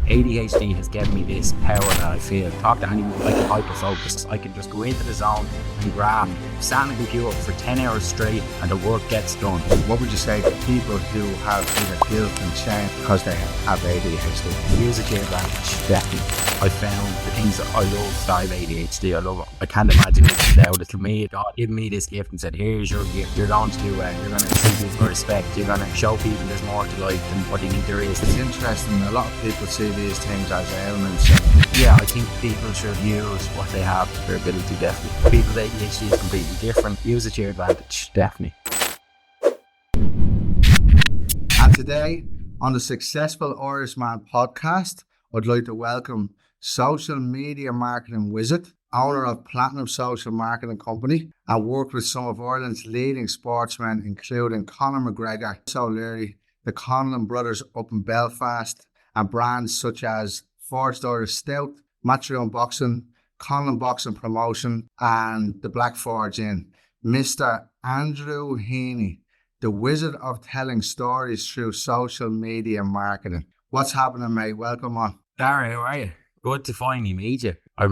ADHD has given me this power that I feel. Talk to anyone, I can hyper-focus. I can just go into the zone and grab, stand on the computer for 10 hours straight and the work gets done. What would you say to people who have either guilt and shame because they have ADHD? Use it to your advantage, definitely. I found the things that I love that I have ADHD. I love it. I can't imagine it without it. To me, God gave me this gift and said, here's your gift. You're going to do well. You're going to treat people with respect. You're going to show people there's more to life than what you think there is. It's interesting. A lot of people see these things as ailments. Yeah, I think people should use what they have, their ability, definitely. People's ADHD is completely different. Use it to your advantage, definitely. And today, on the Successful Irishman podcast, I'd like to welcome social media marketing wizard, owner of Platinum Social Marketing Company, and worked with some of Ireland's leading sportsmen, including Conor McGregor, O'Leary, the Conlon brothers up in Belfast, and brands such as Forged Irish Stout, Matchroom Boxing, Conlon Boxing Promotion, and the Black Forge Inn. Mr. Andrew Heeney, the wizard of telling stories through social media marketing. What's happening, mate? Welcome on. Darren, how are you? Good to finally meet you. I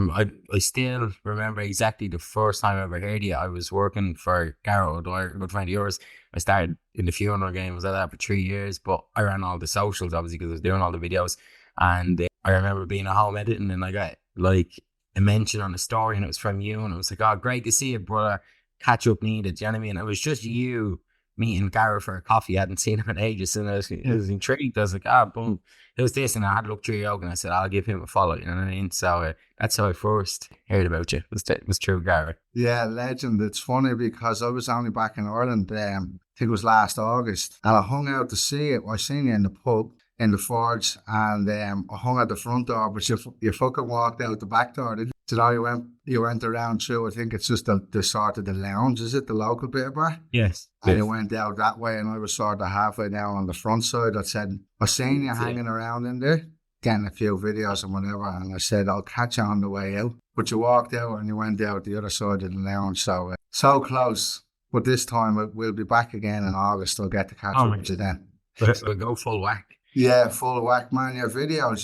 still remember exactly the first time I ever heard you. I was working for Garrett O'Dwyer, a good friend of yours. I started in the funeral game. I was at that for 3 years, but I ran all the socials, obviously, because I was doing all the videos. And I remember being at home editing, and I got like a mention on a story, and it was from you. And it was like, oh, great to see you, brother. Catch up needed. Do you know what I mean? It was just you meeting Garrett for a coffee. I hadn't seen him in ages, and I was intrigued. I was like, boom. It was this, and I had to look through your and I said, I'll give him a follow, you know what I mean? So that's how I first heard about you. It was through Garrett. Yeah, legend. It's funny because I was only back in Ireland, I think it was last August, and I hung out to see it. I seen you in the pub, in the Forge, and I hung at the front door, but you fucking walked out the back door, didn't you? So you went around through, I think it's just the sort of the lounge, is it? The local bit of bar? Yes. And you went out that way, and I was sort of halfway down on the front side. I said, I seen you hanging around in there, getting a few videos and whatever, and I said, I'll catch you on the way out. But you walked out and you went out the other side of the lounge, so close. But this time we'll be back again in August. I'll get to catch up with you then. We'll go full whack. Yeah, full of whack, man. Your videos,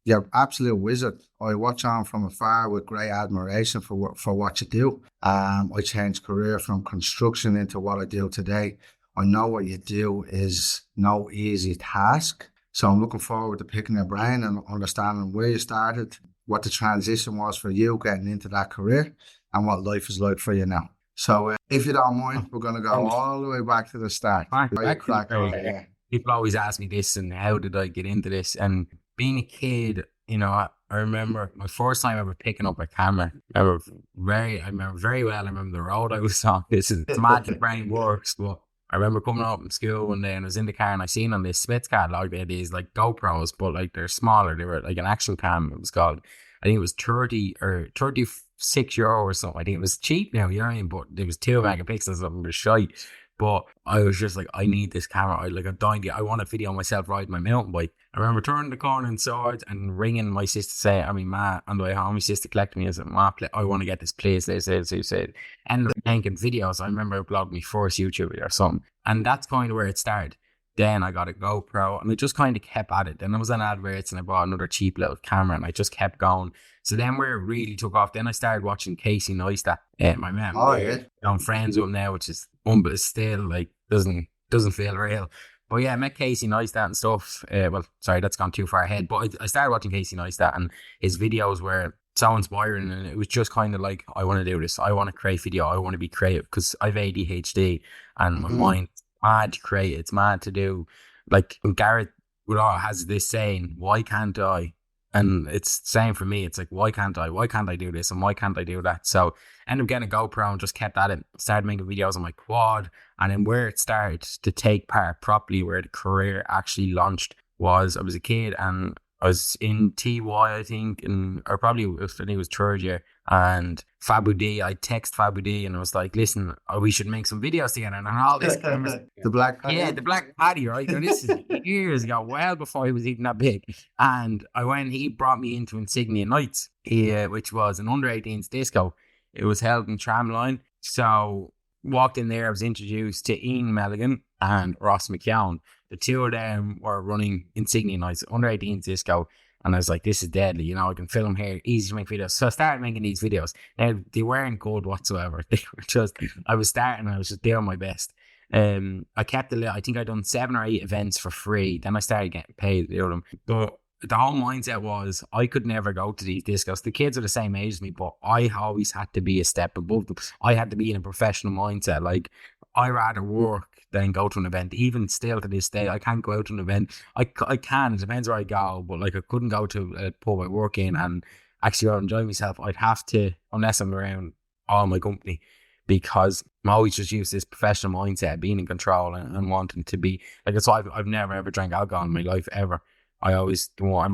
you're absolute wizard. I watch on from afar with great admiration for what you do. I changed career from construction into what I do today. I know what you do is no easy task. So I'm looking forward to picking your brain and understanding where you started, what the transition was for you getting into that career, and what life is like for you now. So if you don't mind, we're going to go all the way back to the start. Yeah. People always ask me this and how did I get into this? And being a kid, you know, I remember my first time ever picking up a camera. I remember very well. I remember the road I was on. It's mad the brain works. But I remember coming up in school one day and I was in the car and I seen on this Smith's catalog they had these like GoPros, but like they're smaller. They were like an action cam. It was called. I think it was 30 or 36 euro or something. I think it was cheap now, you know what I mean? But it was 2 megapixels. Something was shite. But I was just like, I need this camera. I'm dying. I want to video myself riding my mountain bike. I remember turning the corner in Swords and ringing my sister Ma, on the way home. My sister collected me. I said, Ma, I want to get this place. They said, ended up making videos. I remember uploading my first YouTube video or something. And that's kind of where it started. Then I got a GoPro and I just kind of kept at it. Then I was on adverts and I bought another cheap little camera and I just kept going. So then where it really took off, then I started watching Casey Neistat, my mum. Oh, yeah. I'm friends with him now, which is but still like doesn't feel real. But yeah, I met Casey Neistat and stuff. Well, sorry, that's gone too far ahead. But I started watching Casey Neistat and his videos were so inspiring, and it was just kind of like, I want to do this. I want to create video. I want to be creative because I've ADHD and my mind's mad to create. It's mad to do. Like Garrett has this saying, why can't I? And it's the same for me. It's like, why can't I? Why can't I do this? And why can't I do that? So I ended up getting a GoPro and just kept at it. Started making videos on my quad. And then where it started to take part properly, where the career actually launched, was I was a kid and I was in TY, I think, I think it was third year. And Fabu D, I text Fabu D and I was like, listen, we should make some videos together. And all this the Black Paddy. Yeah, the Black Paddy, right? Now, this is years ago, well before he was even that big. And he brought me into Insignia Nights, which was an under-18s disco. It was held in Tramline. So walked in there, I was introduced to Ian Milligan and Ross McKeown. the two of them were running Insignia nights, under 18 disco. And I was like, this is deadly, you know, I can film here, easy to make videos. So I started making these videos. Now, they weren't good whatsoever. They were just, I was just doing my best. I kept I think I'd done 7 or 8 events for free. Then I started getting paid to do them. But the whole mindset was I could never go to these discos. The kids are the same age as me, but I always had to be a step above them. I had to be in a professional mindset. Like, I rather work than go to an event. Even still to this day, I can't go out to an event. I can, it depends where I go, but like I couldn't go to a pub I work in and actually enjoy myself. I'd have to, unless I'm around all my company, because I'm always just used to this professional mindset, being in control and wanting to be, like, that's why I've never ever drank alcohol in my life ever. I'm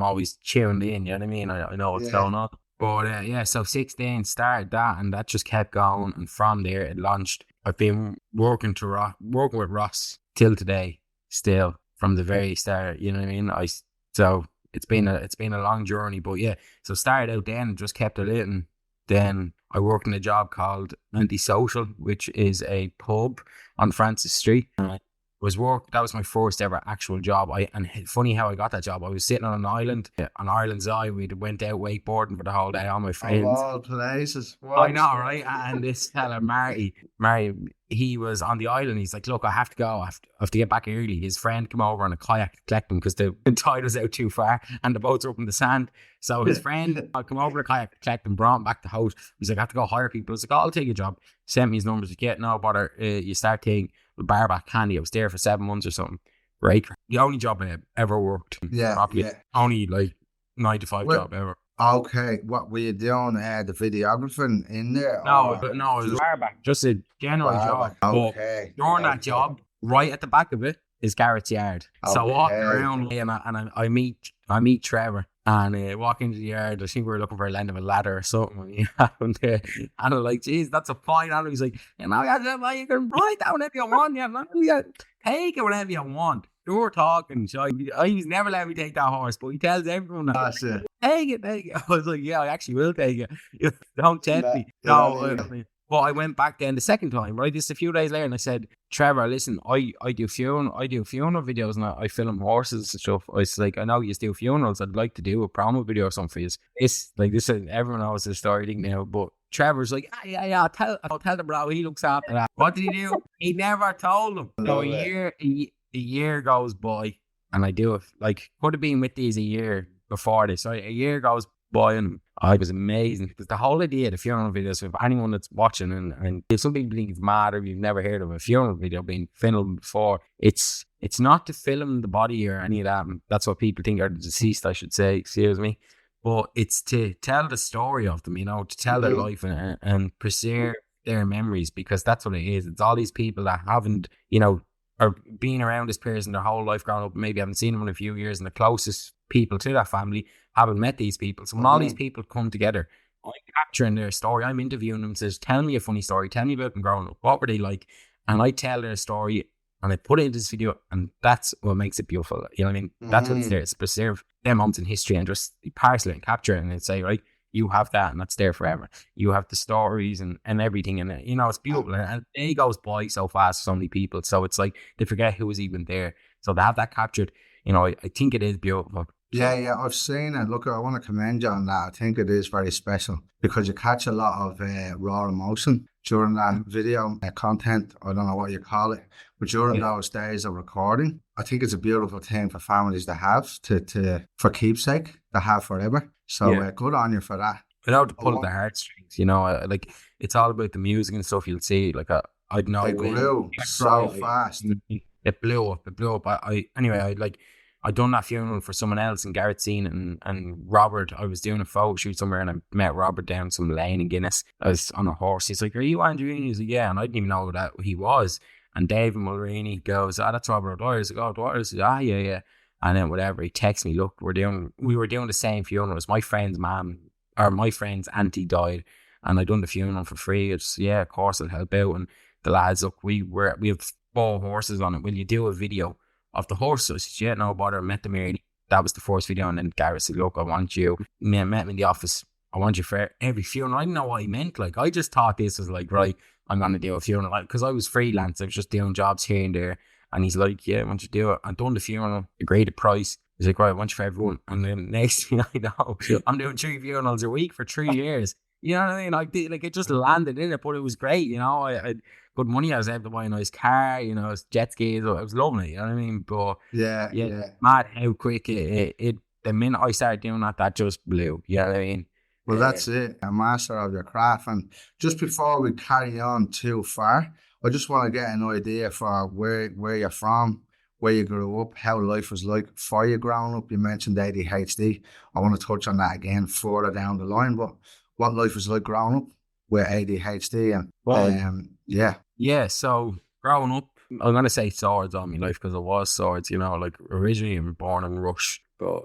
always tuned in, you know what I mean? I know what's going on. But so 16 started that, and that just kept going, and from there it launched. I've been working with Ross till today, still from the very start. You know what I mean? So it's been a long journey, but yeah. So started out then and just kept it lit, and then I worked in a job called Antisocial, which is a pub on Francis Street. That was my first ever actual job. And funny how I got that job. I was sitting on an island, on Ireland's Eye. We went out wakeboarding for the whole day, all my friends. Of all places. I know, right? And this fella, Marty, he was on the island. He's like, look, I have to go. I have to get back early. His friend came over on a kayak to collect him because the tide was out too far and the boats were up in the sand. So his friend come over to kayak to collect him, brought him back to the house. He's like, I have to go hire people. I was like, oh, I'll take a job. Sent me his numbers. Like, yeah, no bother. You start taking barback candy. I was there for 7 months or something. Right. The only job I ever worked. Only like 9 to 5 job ever. Okay. What were you doing? The videographer in there? No, it was barback. Just a general job. Okay. But during that job, right at the back of it is Garrett's yard. So I walk around and I meet Trevor. And walk into the yard. I think we were looking for a end of a ladder or something. And I'm like, geez, that's a fine. And he's like, you know, you can write down whatever you want. Take it whatever you want. We were talking. So he's never let me take that horse, but he tells everyone that. That's it. Take it. I was like, yeah, I actually will take it. Don't tempt me. But I went back then the second time, right? Just a few days later, and I said, Trevor, listen, I do funeral videos, and I film horses and stuff. I was like, I know you do funerals. I'd like to do a promo video or something for you. Everyone knows the story thing now, but Trevor's like, I'll tell the bro, he looks after that. What did he do? He never told him. So a year goes by, and I do it. Like, could have been with these a year before this. So a year goes by, and it was amazing, because the whole idea of the funeral videos, for anyone that's watching, and if some people think it's mad, or you've never heard of a funeral video being filmed before, it's not to film the body or any of that. That's what people think, are the deceased, I should say, excuse me. But it's to tell the story of them, you know, to tell their life and preserve their memories, because that's what it is. It's all these people that haven't, you know, are being around this person their whole life growing up, maybe haven't seen them in a few years, and the closest people to that family haven't met these people. So when all these people come together, I'm capturing their story, I'm interviewing them, says, tell me a funny story, tell me about them growing up, what were they like? And I tell their story, and I put it into this video, and that's what makes it beautiful. You know what I mean? That's what it's there. It's preserve them moments in history and just parcel it and capture it, and say, right, you have that, and that's there forever. You have the stories and everything, and you know, it's beautiful. And the day goes by so fast for so many people, so it's like they forget who was even there. So to have that captured, you know, I think it is beautiful. Yeah, I've seen it. Look, I want to commend you on that. I think it is very special, because you catch a lot of raw emotion during that video content. I don't know what you call it, but during those days of recording, I think it's a beautiful thing for families to have for keepsake, to have forever. So good on you for that. Without to pull at the heartstrings, you know, like, it's all about the music and stuff. You'll see, like, I'd know it grew so fast. It blew up. I done that funeral for someone else, and Garrett seen it, and Robert, I was doing a photo shoot somewhere, and I met Robert down some lane in Guinness. I was on a horse. He's like, are you Andrew Heeney? He's like, yeah. And I didn't even know that he was. And David Mulroney goes, that's Robert O'Dwyer. I was like, oh, O'Dwyer. I said, yeah. And then whatever, he texts me, look, we were doing the same funeral. It was my friend's mom, or my friend's auntie died, and I done the funeral for free. It's, yeah, of course I'll help out. And the lads, look, we have 4 horses on it. Will you do a video of the horse? So I said, yeah, no bother. I met them early. That was the first video. And then Gareth said, look, I want you. Met me in the office. I want you for every funeral. I didn't know what he meant. Like, I just thought this was like, right, I'm going to do a funeral. Because I was freelance. I was just doing jobs here and there. And he's like, yeah, I want you to do it. I done the funeral, agreed the price. He's like, right, I want you for everyone. And then next thing I know, I'm doing 3 funerals a week for 3 years. You know what I mean? It just landed in it, but it was great. You know, I had good money. I was able to buy a nice car. You know, jet skis. It was lovely. You know what I mean? But yeah. mad how quick it. The minute I started doing that just blew. You know what I mean? Well, that's it. A master of your craft. And just before we carry on too far, I just want to get an idea for where you're from, where you grew up, how life was like for you growing up. You mentioned ADHD. I want to touch on that again further down the line, but what life was like growing up with ADHD and Yeah, so growing up, I'm gonna say swords on my life because it was swords, you know, like originally I'm born in Rush, but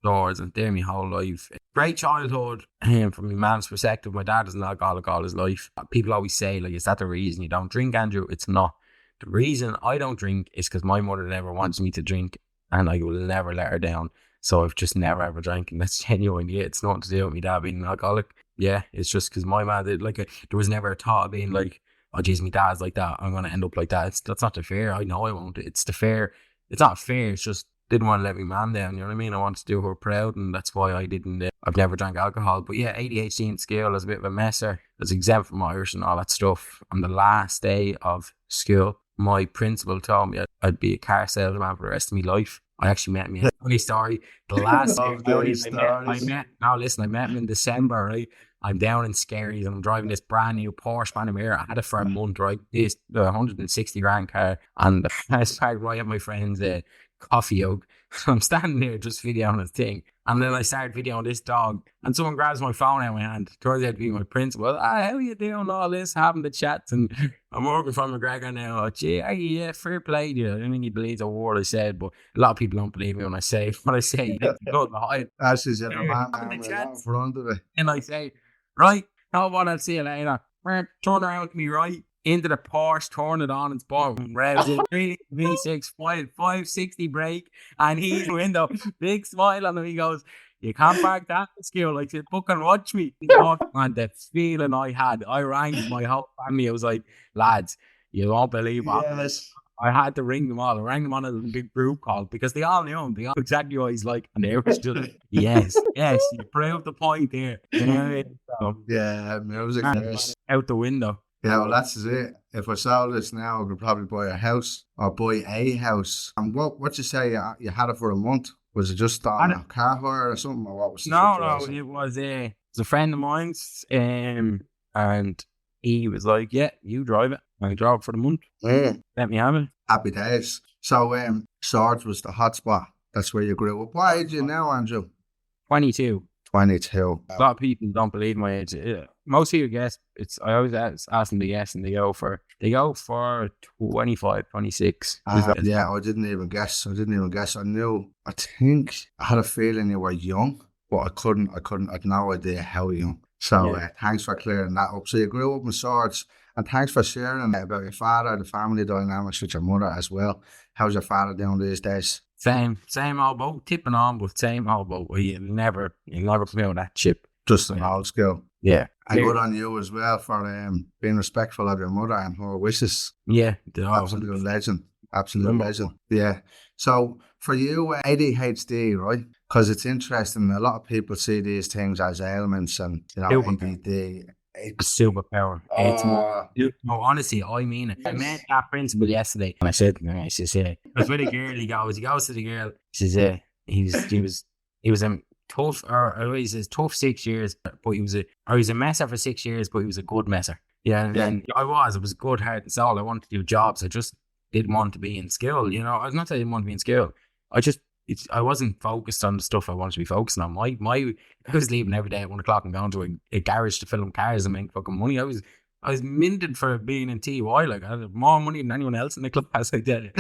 swords and there my whole life. Great childhood, from my mom's perspective. My dad is an alcoholic all his life. People always say, like, is that the reason you don't drink, Andrew? It's not. The reason I don't drink is because my mother never wants me to drink and I will never let her down. So I've just never ever drank, and that's genuinely it. It's nothing to do with my dad being an alcoholic. Yeah, it's just because my man did, there was never a thought of being like, oh geez, my dad's like that, I'm gonna end up like that. That's not the fair. I know I won't. It's the fair. It's not fair. It's just didn't want to let my mom down. You know what I mean? I wanted to do her proud, and that's why I didn't. I've never drank alcohol. But yeah, ADHD in school is a bit of a messer. I was exempt from Irish and all that stuff. On the last day of school, my principal told me I'd be a car salesman for the rest of my life. I actually met him. Funny story. The last I met him in December, right? I'm down in Skerries and I'm driving this brand new Porsche Panamera. I had it for a month, right? This the 160 grand car, and I started right at my friend's coffee oak. So I'm standing there just videoing his thing, and then I started videoing this dog, and someone grabs my phone out of my hand. Turns out to be my principal. How you doing? All this, having the chats, and I'm working for McGregor now. Gee, yeah, fair play. You know, I mean, he believes a word I said, but a lot of people don't believe me when I say what I say. That's just a man in front of it. And I say, right, how about I'll see you later. Turn around to me, right? Into the Porsche, turn it on, it's bottom. Revs it, V6, 560 brake, and he's in the window, big smile on him. He goes, you can't park that in school. I said, fucking watch me. And the feeling I had, I rang my whole family. I was like, lads, you won't believe it. I had to ring them all. I rang them on a big group call because they all knew him. They all exactly what he's like. And they was just, yes, you proved the point there. You know what I mean? So, yeah, music. Out the window. Yeah, well, that's it. If I sold this now, I could probably buy a house or buy a house. And what you say you had it for a month? Was it just on a car hire or something, or what was the situation? No, it was a friend of mine's, and he was like, yeah, you drive it. I drove it for the month. Let me have it. Happy days. So, Swords was the hot spot. That's where you grew up. What age are you now, Andrew? 22. 22. A lot of people don't believe my age. Most people guess. I always ask them to guess, and they go for 25, 26. Yeah, I didn't even guess. I think I had a feeling you were young, but I couldn't. I'd no idea how young. So thanks for clearing that up. So you grew up in Swords, and thanks for sharing about your father, the family dynamics with your mother as well. How's your father doing these days? Same old boat, tipping on, but same old boat. You'll never come out of that ship. Just an old school. Yeah. And good on you as well for being respectful of your mother and her wishes. Yeah. Absolute legend. Yeah. So for you, ADHD, right? Because it's interesting. A lot of people see these things as ailments and, ADD. It's a superpower. No, honestly, I mean it. I met that principal yesterday, and I said, I was with a girl. He goes to the girl. He says, he was a tough, or he says tough 6 years, but he was a messer for 6 years, but he was a good messer. Yeah, and I was a good heart and soul. I wanted to do jobs. I just didn't want to be in school. You know, I was not saying I didn't want to be in school. I wasn't focused on the stuff I wanted to be focusing on. I was leaving every day at 1 o'clock and going to a garage to film cars and make fucking money. I was minted for being in TY. Like, I had more money than anyone else in the class. I did.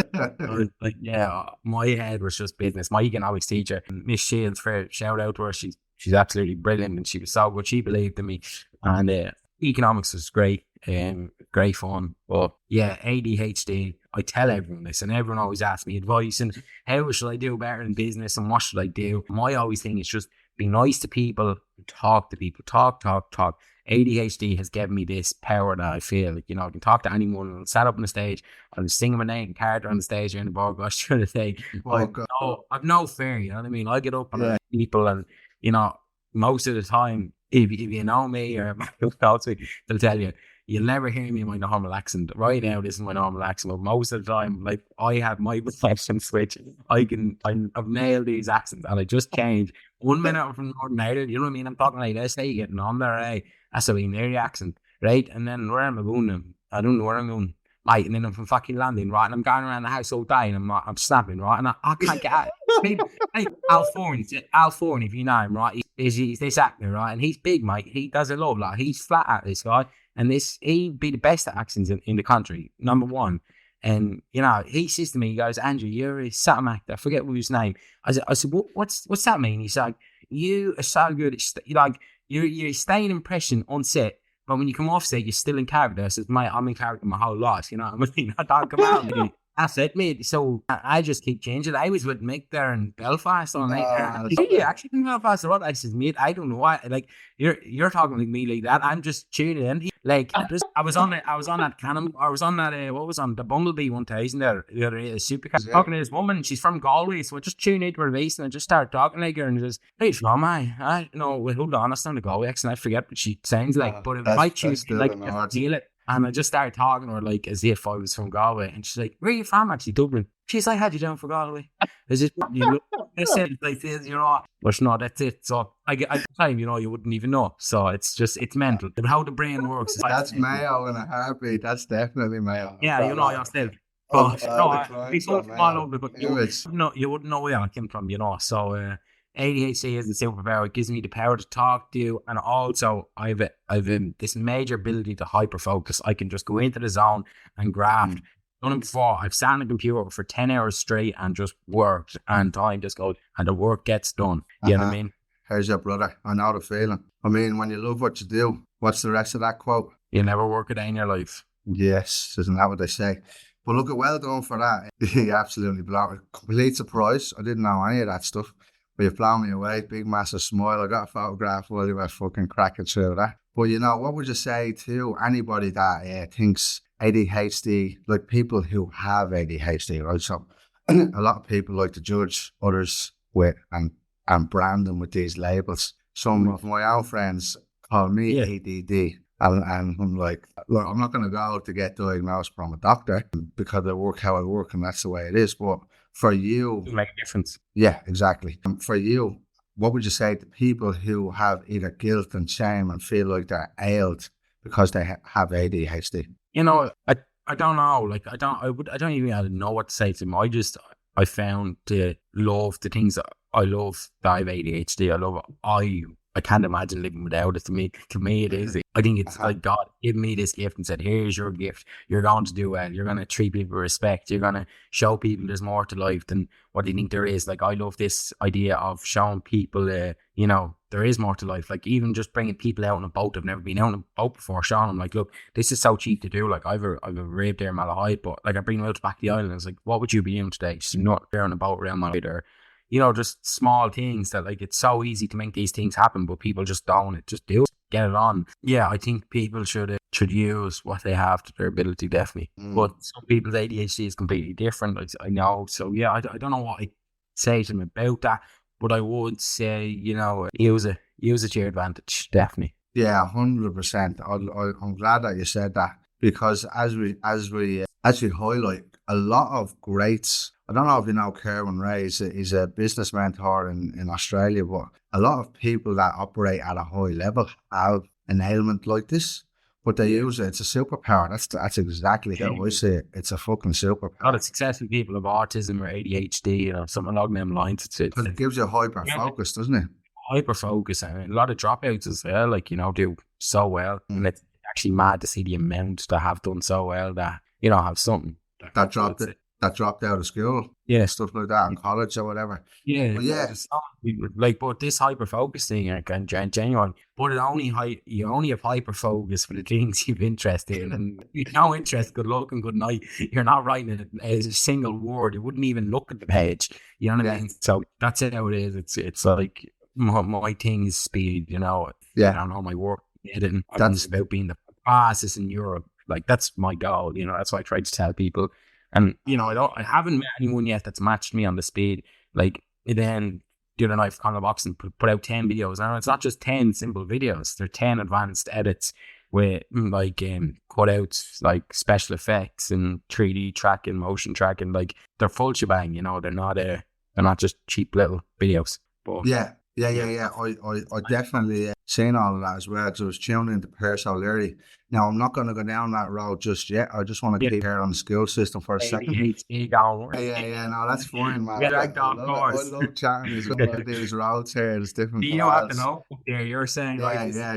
My head was just business. My economics teacher, Miss Shields, for shout out to her. She's absolutely brilliant, and she was so good. She believed in me, and economics was great. great fun. But yeah, ADHD, I tell everyone this, and everyone always asks me advice and how should I do better in business and what should I do? My always thing is just be nice to people, talk to people, talk. ADHD has given me this power that I feel like, I can talk to anyone. I'll set up on the stage, I'll sing my name, character on the stage during the broadcast during the day. I've no fear, you know what I mean? I get up and people, and most of the time, if you know me or they'll tell you, you'll never hear me in my normal accent. Right now, this is my normal accent, but most of the time, like, I have my reflection switch. I've nailed these accents, and I just change. 1 minute I'm from Northern Ireland, you know what I mean? I'm talking like this, hey, getting on there, hey, that's a wee near accent, right? And then where am I going? I don't know where I'm going. Right, and then I'm from fucking London, right? And I'm going around the house all day, and I'm snapping, right? And I can't get out. Hey, Al Forney, if you know him, right? He's this actor, right? And he's big, mate. He does a lot, like, he's flat out, this guy. And he'd be the best at accents in the country, number one. And, he says to me, he goes, Andrew, you're a Saturn actor. I forget what his name. I said, what's that mean? He's like, you are so good at, you're staying impression on set, but when you come off set, you're still in character. I said, mate, I'm in character my whole life, you know what I mean? I don't come out. That's it, mate. So I just keep changing. I was with Mick there in Belfast on actually in Belfast or what? I said, mate, I don't know why. Like, you're talking like me like that. I'm just tuning in. Like, I was on that Canon. I was on that what was on the Bumblebee 1000 there, the other supercar. Talking to this woman. She's from Galway, so I just tuned into her voice and I just started talking like her and just, hey, from I no, wait, hold on, that's not a Galway accent. I forget what she sounds like, but it might choose like to feel it. And I just started talking to her like as if I was from Galway. And she's like, where are you from, actually? Dublin. She's like, how'd you down for Galway? Is it you? I said like this, But no, that's it. So I time, you wouldn't even know. So it's mental. How the brain works. That's Mayo in a heartbeat. That's definitely Mayo. Yeah, yourself. But he's all over, but you wouldn't know where I came from, So ADHD is the superpower. It gives me the power to talk to you, and also I've this major ability to hyper focus. I can just go into the zone and graft. Done it before. I've sat on a computer for 10 hours straight and just worked, and time just goes, and the work gets done. You know what I mean? Here's your brother. I know the feeling. I mean, when you love what you do, what's the rest of that quote? You never work a day in your life. Yes, isn't that what they say? But look, well done for that. You absolutely blew it. Complete surprise. I didn't know any of that stuff. But you've blown me away. Big, massive smile. I got a photograph while you were fucking cracking through that. But, what would you say to anybody that thinks ADHD, like people who have ADHD, right? So a lot of people like to judge others with and brand them with these labels. Some of my own friends call me ADD. And I'm like, look, I'm not going to go to get diagnosed from a doctor because I work how I work and that's the way it is. But for you... It'll make a difference. Yeah, exactly. For you, what would you say to people who have either guilt and shame and feel like they're ailed because they have ADHD? I don't know. Like, I don't even know what to say to them. I found to love the things that I love that I have ADHD. I can't imagine living without it. To me, it is. I think it's like God gave me this gift and said, here's your gift. You're going to do well. You're going to treat people with respect. You're going to show people there's more to life than what you think there is. Like, I love this idea of showing people, there is more to life. Like, even just bringing people out on a boat. I've never been out on a boat before. Showing them, like, look, this is so cheap to do. Like, I've a rave there in Malahide, but like, I bring them out to back the island. I was like, what would you be doing today? Just not there on a boat around Malahide, or just small things that, like, it's so easy to make these things happen, but people just don't. Just do it. Get it on. Yeah, I think people should use what they have to their ability, definitely. But some people's ADHD is completely different. I know. So, yeah, I don't know what I say to them about that, but I would say, use it to your advantage, definitely. Yeah, 100%. I'm glad that you said that, because as we highlight, a lot of greats. I don't know if you know Kerwin Ray. He's a business mentor in Australia, but a lot of people that operate at a high level have an ailment like this, but they use it. It's a superpower. That's exactly how I see it. It's a fucking superpower. A lot of successful people have autism or ADHD, something along them lines. It gives you hyper focus, doesn't it? Hyper focus. A lot of dropouts as well, do so well. And it's actually mad to see the amount that have done so well that, have something. That that dropped out of school, Yeah. stuff like that, in college or whatever. Yeah, But yeah, there's some people, like, but this hyper focus thing, genuine, but you only have hyper focus for the things you've interested in, and if you no interest, good luck and good night. You're not writing a single word. You wouldn't even look at the page. You know what I mean? So that's how it is. It's like my thing is speed. You know, I don't know my work editing. That's about being the fastest in Europe. Like that's my goal. You know, that's what I try to tell people. And you know, I haven't met anyone yet that's matched me on the speed. Like then the other night, Conor Boxing put out 10 videos. And it's not just 10 simple videos; they're 10 advanced edits with like cutouts, like special effects and 3D tracking, motion tracking. Like they're full shebang. You know, they're not just cheap little videos. But yeah. I definitely seen all of that as well because I was tuning into Perso Leary. Now, I'm not going to go down that road just yet. I just want to keep here on the school system for a second. Yeah, no, that's fine, man. Yeah, I love chatting as well. These roads here, there's different you have to know there. You're saying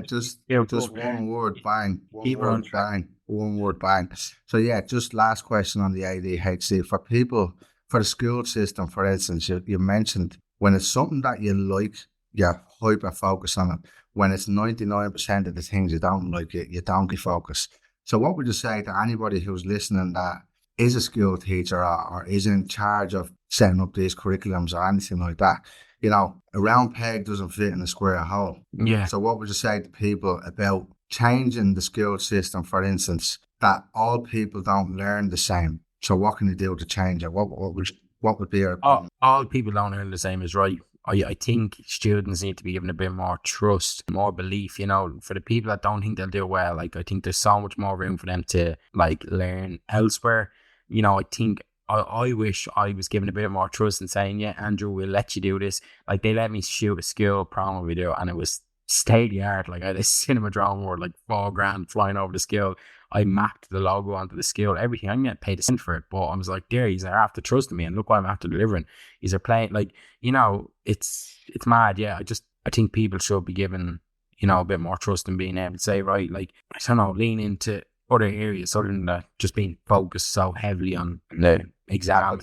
just one word, bang. One word, bang. So yeah, just last question on the ADHD. For people, for the school system, for instance, you mentioned when it's something that you like, you hyper focus on it. When it's 99% of the things you don't like, you don't focus. So what would you say to anybody who's listening that is a school teacher or is in charge of setting up these curriculums or anything like that? You know, a round peg doesn't fit in a square hole. Yeah. So what would you say to people about changing the school system, for instance, that all people don't learn the same? So what can you do to change it? What would be your opinion? All people don't learn the same is right. I think students need to be given a bit more trust, more belief, you know, for the people that don't think they'll do well. Like, I think there's so much more room for them to, like, learn elsewhere. You know, I think I wish I was given a bit more trust and saying, yeah, Andrew, we'll let you do this. Like, they let me shoot a school promo video and it was state of the art. Like, I had a cinema drone world, like $4,000 flying over the school. I mapped the logo onto the skill, everything. I'm getting paid a cent for it, but I was like, there, he's after trusting me, and look what I'm after delivering. He's playing, like, you know, it's mad. Yeah, I think people should be given, you know, a bit more trust and being able to say, right, like, I don't know, lean into other areas other than that, just being focused so heavily on the exam.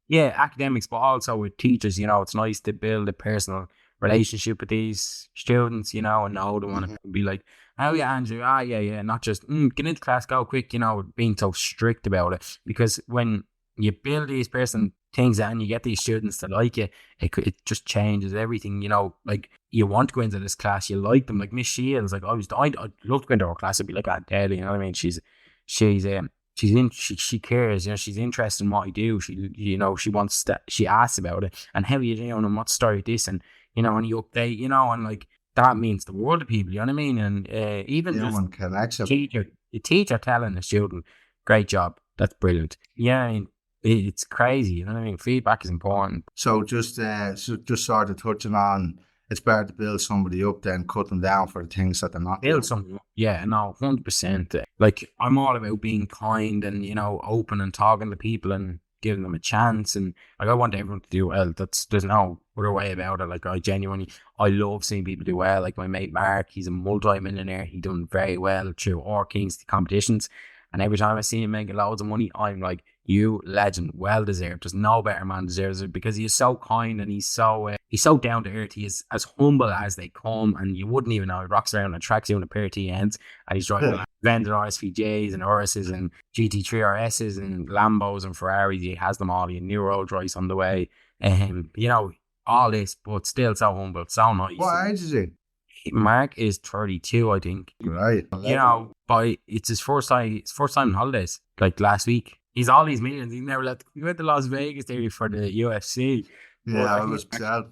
Academics, but also with teachers. You know, it's nice to build a personal relationship with these students, you know, and know they want to be like, oh yeah, Andrew, not just get into class, go quick, you know, being so strict about it. Because when you build these person things and you get these students to like you, it just changes everything, you know. Like, you want to go into this class, you like them. Like Miss Shields, like I'd love to go into her class. I'd be like, dead, you know what I mean? She cares, you know, she's interested in what I do. She wants that, she asks about it and how you doing and what story this, and you know, and you update, you know, and like that means the world to people, you know what I mean? And even just teacher telling the student, great job, that's brilliant. Yeah, I mean, it's crazy, you know what I mean? Feedback is important. So just sort of touching on, it's better to build somebody up than cut them down for the things that they're not build something up. Yeah, no, 100%. Like, I'm all about being kind and, you know, open and talking to people and giving them a chance, and like, I want everyone to do well. There's no other way about it. Like, I love seeing people do well. Like my mate Mark, he's a multi-millionaire. He done very well through our Kings competitions, and every time I see him making loads of money, I'm like, you legend, well deserved. There's no better man deserves it, because he's so kind and he's so down to earth. He is as humble as they come, and you wouldn't even know. He rocks around in a tracksuit and a pair of TNs, and he's driving vendor RSVJs and Uruses and GT3 RSs and Lambos and Ferraris. He has them all. He had new Rolls Royce on the way, you know, all this, but still so humble, so nice. What age is he? Mark is 32, I think. Right. You know, but it's his first time on holidays, like last week. He's all these millions. He went to Las Vegas there for the UFC. Yeah, I was sad.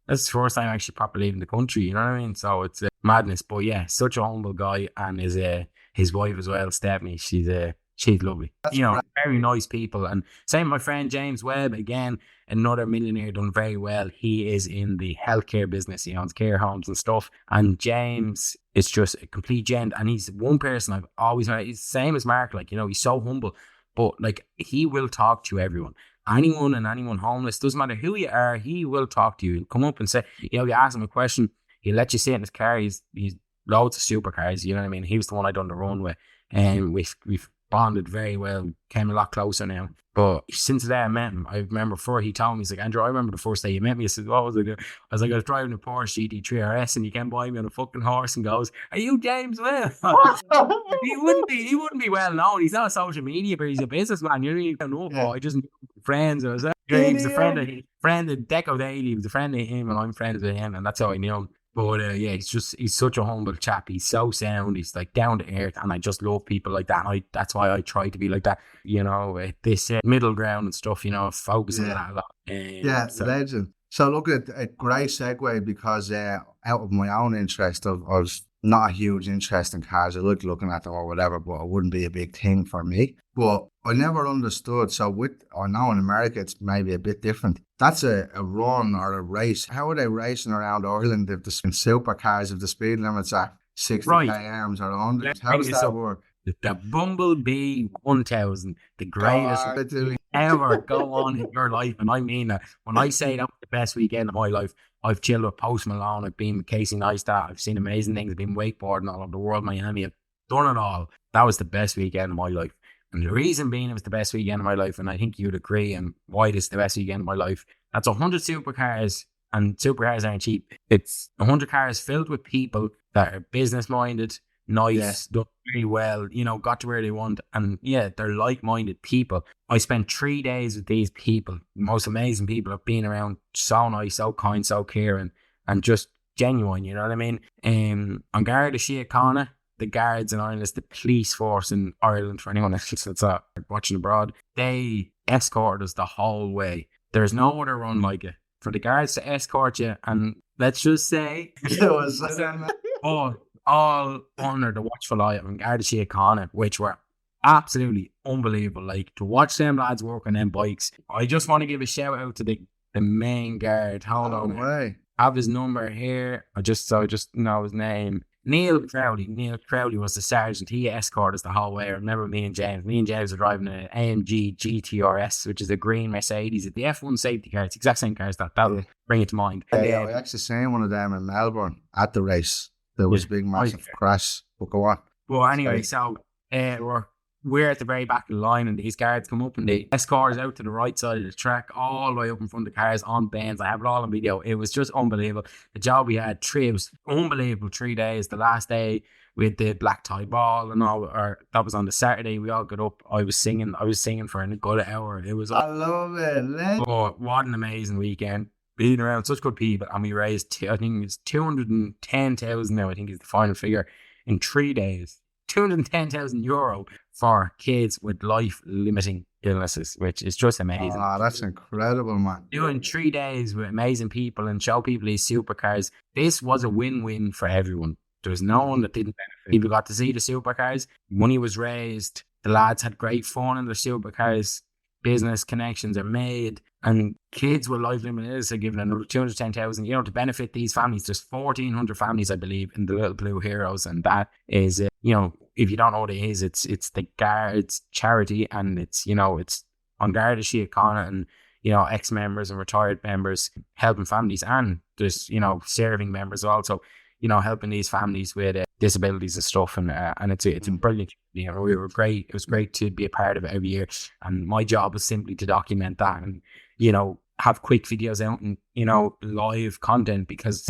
That's the first time actually properly leaving the country, you know what I mean? So it's madness. But yeah, such a humble guy, and his wife as well, Stephanie, she's lovely. That's, you know, very nice people. And same my friend James Webb, again, another millionaire, done very well. He is in the healthcare business. He owns care homes and stuff. And James is just a complete gent. And he's one person I've always met. He's the same as Mark. Like, you know, he's so humble, but like, he will talk to everyone. Anyone homeless, doesn't matter who you are, he will talk to you. He'll come up and say, you know, you ask him a question, he'll let you sit in his car. He's loads of supercars, you know what I mean? He was the one I done the run with, and with bonded very well, came a lot closer now. But since the day I met him, I remember before he told me, he's like, Andrew, I remember the first day you met me. I said, what was I doing? I was like, I was driving a Porsche GT3 RS and you came by me on a fucking horse and goes, are you James Well? He wouldn't be well known. He's not a social media, but he's a businessman. You don't know. I just knew friends. He was a friend of Deco Daily. He was a friend of him, and I'm friends with him, and that's how I knew him. But he's such a humble chap. He's so sound. He's like down to earth, and I just love people like that. And that's why I try to be like that. This middle ground and stuff. Focusing on that a lot. Legend. So look at a great segue because out of my own interest, I was not a huge interest in cars. I like looking at them or whatever, but it wouldn't be a big thing for me. But I never understood. So I know in America it's maybe a bit different. That's a run or a race. How are they racing around Ireland if the supercars, if the speed limits are 60 km or 100? How does that work? The Bumblebee 1000, the greatest ever go on in your life. And I mean that. When I say that was the best weekend of my life, I've chilled with Post Malone, I've been with Casey Neistat, I've seen amazing things, I've been wakeboarding all over the world, Miami, I've done it all. That was the best weekend of my life. And the reason being it was the best weekend of my life, and I think you'd agree, and why it's the best weekend of my life, that's 100 supercars, and supercars aren't cheap. It's 100 cars filled with people that are business-minded, nice, done very well, got to where they want, and they're like-minded people. I spent 3 days with these people, the most amazing people I've been around, so nice, so kind, so caring, and just genuine, you know what I mean? On Garda Síochána, the guards in Ireland, the police force in Ireland, for anyone that's watching abroad, they escort us the whole way. There's no other run like it. For the guards to escort you, and let's just say, all under the watchful eye of Garda Síochána, which were absolutely unbelievable. Like, to watch them lads work on them bikes. I just want to give a shout out to the main guard. Hold on. I have his number here. I just know his name. Neil Crowley. Neil Crowley was the sergeant. He escorted us the whole way. I remember me and James were driving an AMG GTRS, which is a green Mercedes. The F1 safety car. It's the exact same car as that. That'll bring it to mind. I actually seen one of them in Melbourne at the race. There was a big massive crash. But go on. Well, anyway, so we're at the very back of the line, and these guards come up and they escort us out to the right side of the track, all the way up in front of the cars on bends. I have it all on video. It was just unbelievable. The job we had, it was unbelievable. 3 days. The last day we had the black tie ball and all. That was on the Saturday. We all got up. I was singing for a good hour. It was. I love it. Oh, what an amazing weekend. Being around such good people, and we raised, I think it's 210,000 now. I think is the final figure in 3 days. €210,000 for kids with life-limiting illnesses, which is just amazing. Oh, that's incredible, man. Doing 3 days with amazing people and show people these supercars. This was a win-win for everyone. There was no one that didn't benefit. People got to see the supercars. Money was raised. The lads had great fun in their supercars. Business connections are made. And kids with life-limiting illnesses are given another 210,000, to benefit these families. There's 1,400 families, I believe, in the Little Blue Heroes. And that is, if you don't know what it is, it's the Guards charity, and it's on Garda Síochána, and ex-members and retired members helping families, and there's serving members also helping these families with disabilities and stuff, and it's a brilliant. We were great. It was great to be a part of it every year, and my job was simply to document that and have quick videos out and live content, because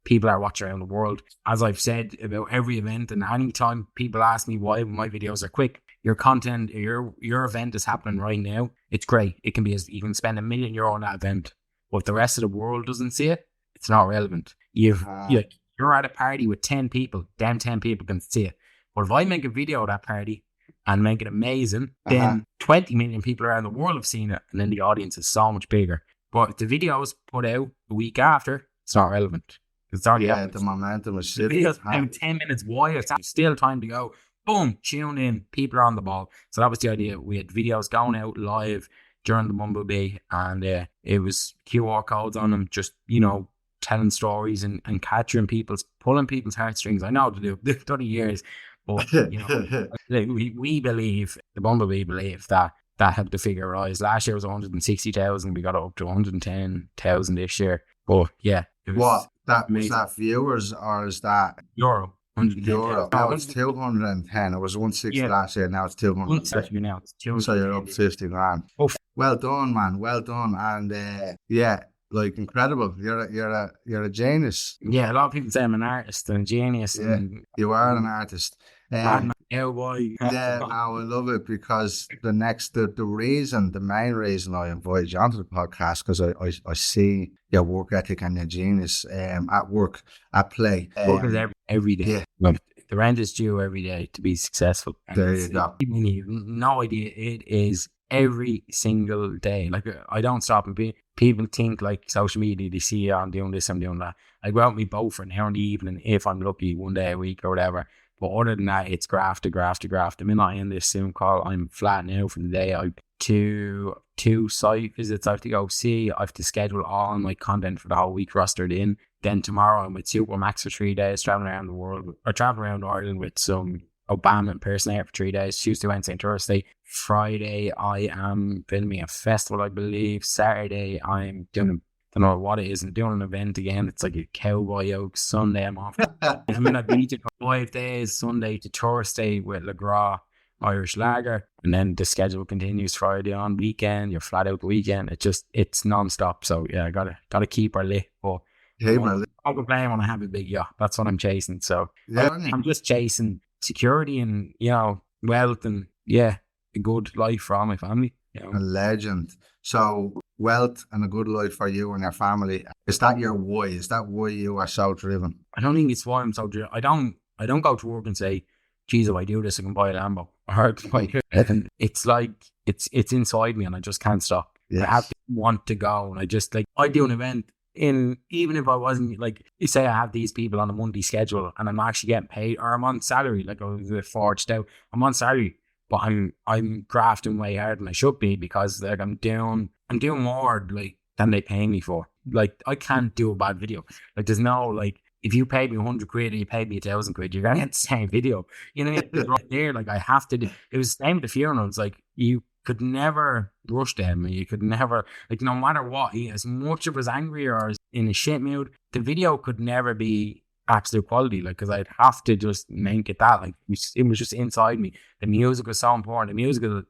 people are watching around the world. As I've said about every event, and anytime people ask me why my videos are quick, your content, your event is happening right now. It's great. It can be you can spend €1 million on that event, but if the rest of the world doesn't see it, it's not relevant. You're at a party with 10 people, them 10 people can see it. But if I make a video of that party and make it amazing, then 20 million people around the world have seen it, and then the audience is so much bigger. But if the video is put out a week after, it's not relevant. It's already happened. The momentum is shit. The video's out 10 minutes wide, it's still time to go. Boom, tune in, people are on the ball. So that was the idea. We had videos going out live during the Bumblebee, and it was QR codes on them, just, telling stories and capturing pulling people's heartstrings. I know to do 30 years, but we believe, the Bumblebee believe that helped the figure rise. Last year was 160,000. We got it up to 110,000 this year. But yeah, was that viewers, or is that euro? euro. 110,000. Now it's 210. It was 160 Yeah, last year. Now it's 200. now it's So you're up 210. 50 grand. Oh, Well done, man. Well done. And yeah, like incredible. You're a genius. yeah, a lot of people say I'm an artist and a genius Yeah, and you are an artist. madman, cowboy. Yeah, no, I love it because the main reason I invited you onto the podcast because I see your work ethic and your genius at work, at play. Work is every day. Yeah, Like, the rent is due every day to be successful. And there you go. you've no idea. It is every single day. Like, I don't stop. And people think like social media, they see, I'm doing this, I'm doing that. I go out with my boat for an hour in the evening if I'm lucky, one day a week or whatever. But other than that, it's graft to graft to graft. The minute I end this Zoom call, I'm flat now for the day. I two site visits I have to go see. I have to schedule all my content for the whole week rostered in. Then tomorrow I'm with Supermax for 3 days, traveling around the world, or traveling around Ireland with some Obama impersonator for 3 days, Tuesday, Wednesday, and Thursday. Friday I am filming a festival, I believe. Saturday I'm doing don't know what it is. I'm doing an event again. It's like a cowboy oak. Sunday I'm off. I'm in a beach for 5 days, Sunday to Thursday with LaGras Irish Lager, and then the schedule continues Friday on weekend. You're flat out the weekend. It's non-stop. So yeah, gotta keep her lit. But I'll complain when I have a big yacht. That's what I'm chasing. So yeah, I'm just chasing security and wealth and a good life for all my family. A legend. So wealth and a good life for you and your family. Is that your why? Is that why you are so driven? I don't think it's why I'm so driven. I don't go to work and say, geez, if I do this, I can buy a Lambo. Or it's like it's inside me and I just can't stop. Yes. I have to want to go, and I just I do an event even if I wasn't you say I have these people on a monthly schedule and I'm actually getting paid, or I'm on salary, like I was forged out. I'm on salary, but I'm grafting way harder than I should be because I'm doing more than they pay me for. I can't do a bad video. There's no if you paid me 100 quid or you paid me 1,000 quid, you're gonna get the same video. You know, right there. I have to do. It was the same with the funerals. You could never rush them. You could never no matter what. As much of was angry or in a shit mood, the video could never be absolute quality. Because I'd have to just make it that. It was just inside me. The music was so important. The music is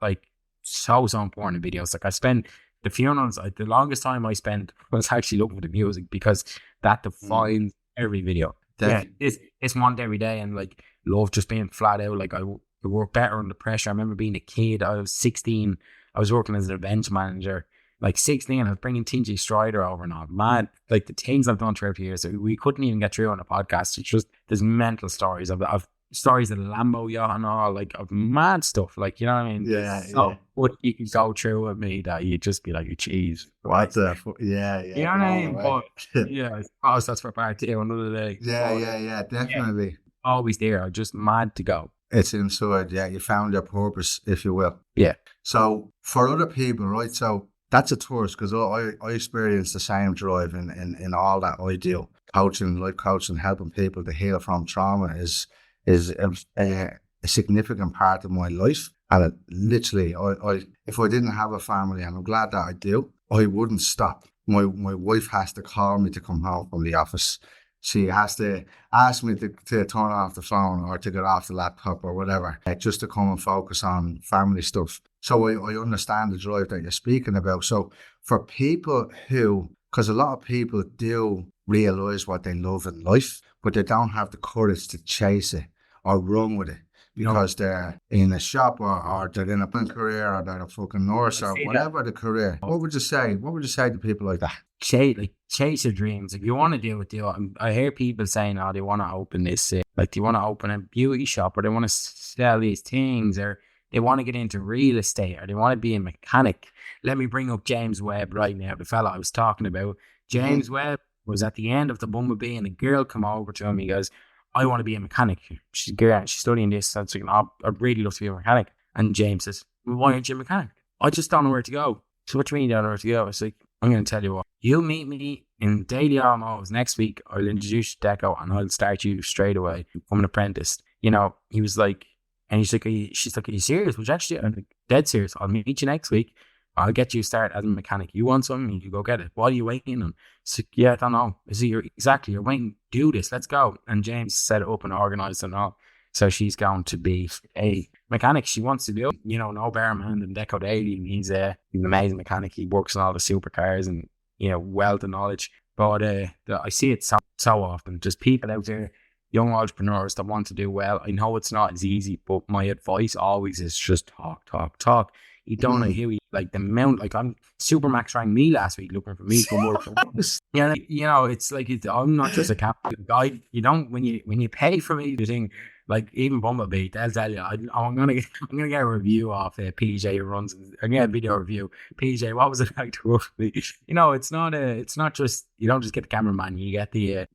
so important in videos. I spend the funerals. The longest time I spent was actually looking for the music because that defines every video. It's one every day, and love just being flat out. I work better under pressure. I remember being a kid. I was 16. I was working as an event manager. 16, I was bringing TG Strider over and all. Mad. The things I've done throughout the years, we couldn't even get through on a podcast. It's just there's mental stories of stories of the Lambo yacht and all, of mad stuff. You know what I mean? Yeah. What you can go through with me that you'd just be geez. What the yeah. You know what I mean? But yeah, I suppose that's for part 2 another day. Yeah, definitely. Yeah, always there. I'm just mad to go. It's inside, yeah. You found your purpose, if you will. Yeah. So for other people, right? So that's a tourist because I experienced the same drive in all that I do. Coaching, life coaching, helping people to heal from trauma is a significant part of my life. And it literally, if I didn't have a family, and I'm glad that I do, I wouldn't stop. My wife has to call me to come home from the office. She has to ask me to turn off the phone or to get off the laptop or whatever, just to come and focus on family stuff. So I understand the drive that you're speaking about. So for people because a lot of people do realize what they love in life, but they don't have the courage to chase it or run with it because they're in a shop or they're in a career or they're a fucking nurse or whatever the career. What would you say? What would you say to people like that? Chase your dreams. If you want to do it, I hear people saying, they want to open this, they want to open a beauty shop, or they want to sell these things, or they want to get into real estate, or they want to be a mechanic. Let me bring up James Webb right now, the fella I was talking about. James Webb was at the end of the bumblebee, and a girl come over to him. He goes, I want to be a mechanic. She's a girl, she's studying this. So I'd really love to be a mechanic. And James says, well, why aren't you a mechanic? I just don't know where to go. So what do you mean you don't know where to go? I was like, I'm going to tell you what. You'll meet me in Daily Almos next week. I'll introduce you to Deco and I'll start you straight away. I'm an apprentice. He was like, and she's like, are you serious? Which actually, I'm dead serious. I'll meet you next week. I'll get you started as a mechanic. You want something, you go get it. What are you waiting on? So, yeah, I don't know. I see, you're waiting, do this, let's go. And James set it up and organized it and all. So she's going to be a mechanic. She wants to do, no better man than Deco Daly. He's an amazing mechanic. He works on all the supercars and, wealth of knowledge. But I see it so often. Just people out there, young entrepreneurs that want to do well. I know it's not as easy, but my advice always is just talk. You don't know who like the amount, like Supermax rang me last week looking for me to work for us. It's like, I'm not just a captain guy. You don't, when you pay for me, the thing, like even Bumblebee, they'll tell you, I'm gonna get a review off PJ who runs. I'm gonna get a video review. PJ, what was it like to work for me? It's not just, you don't just get the cameraman. You get the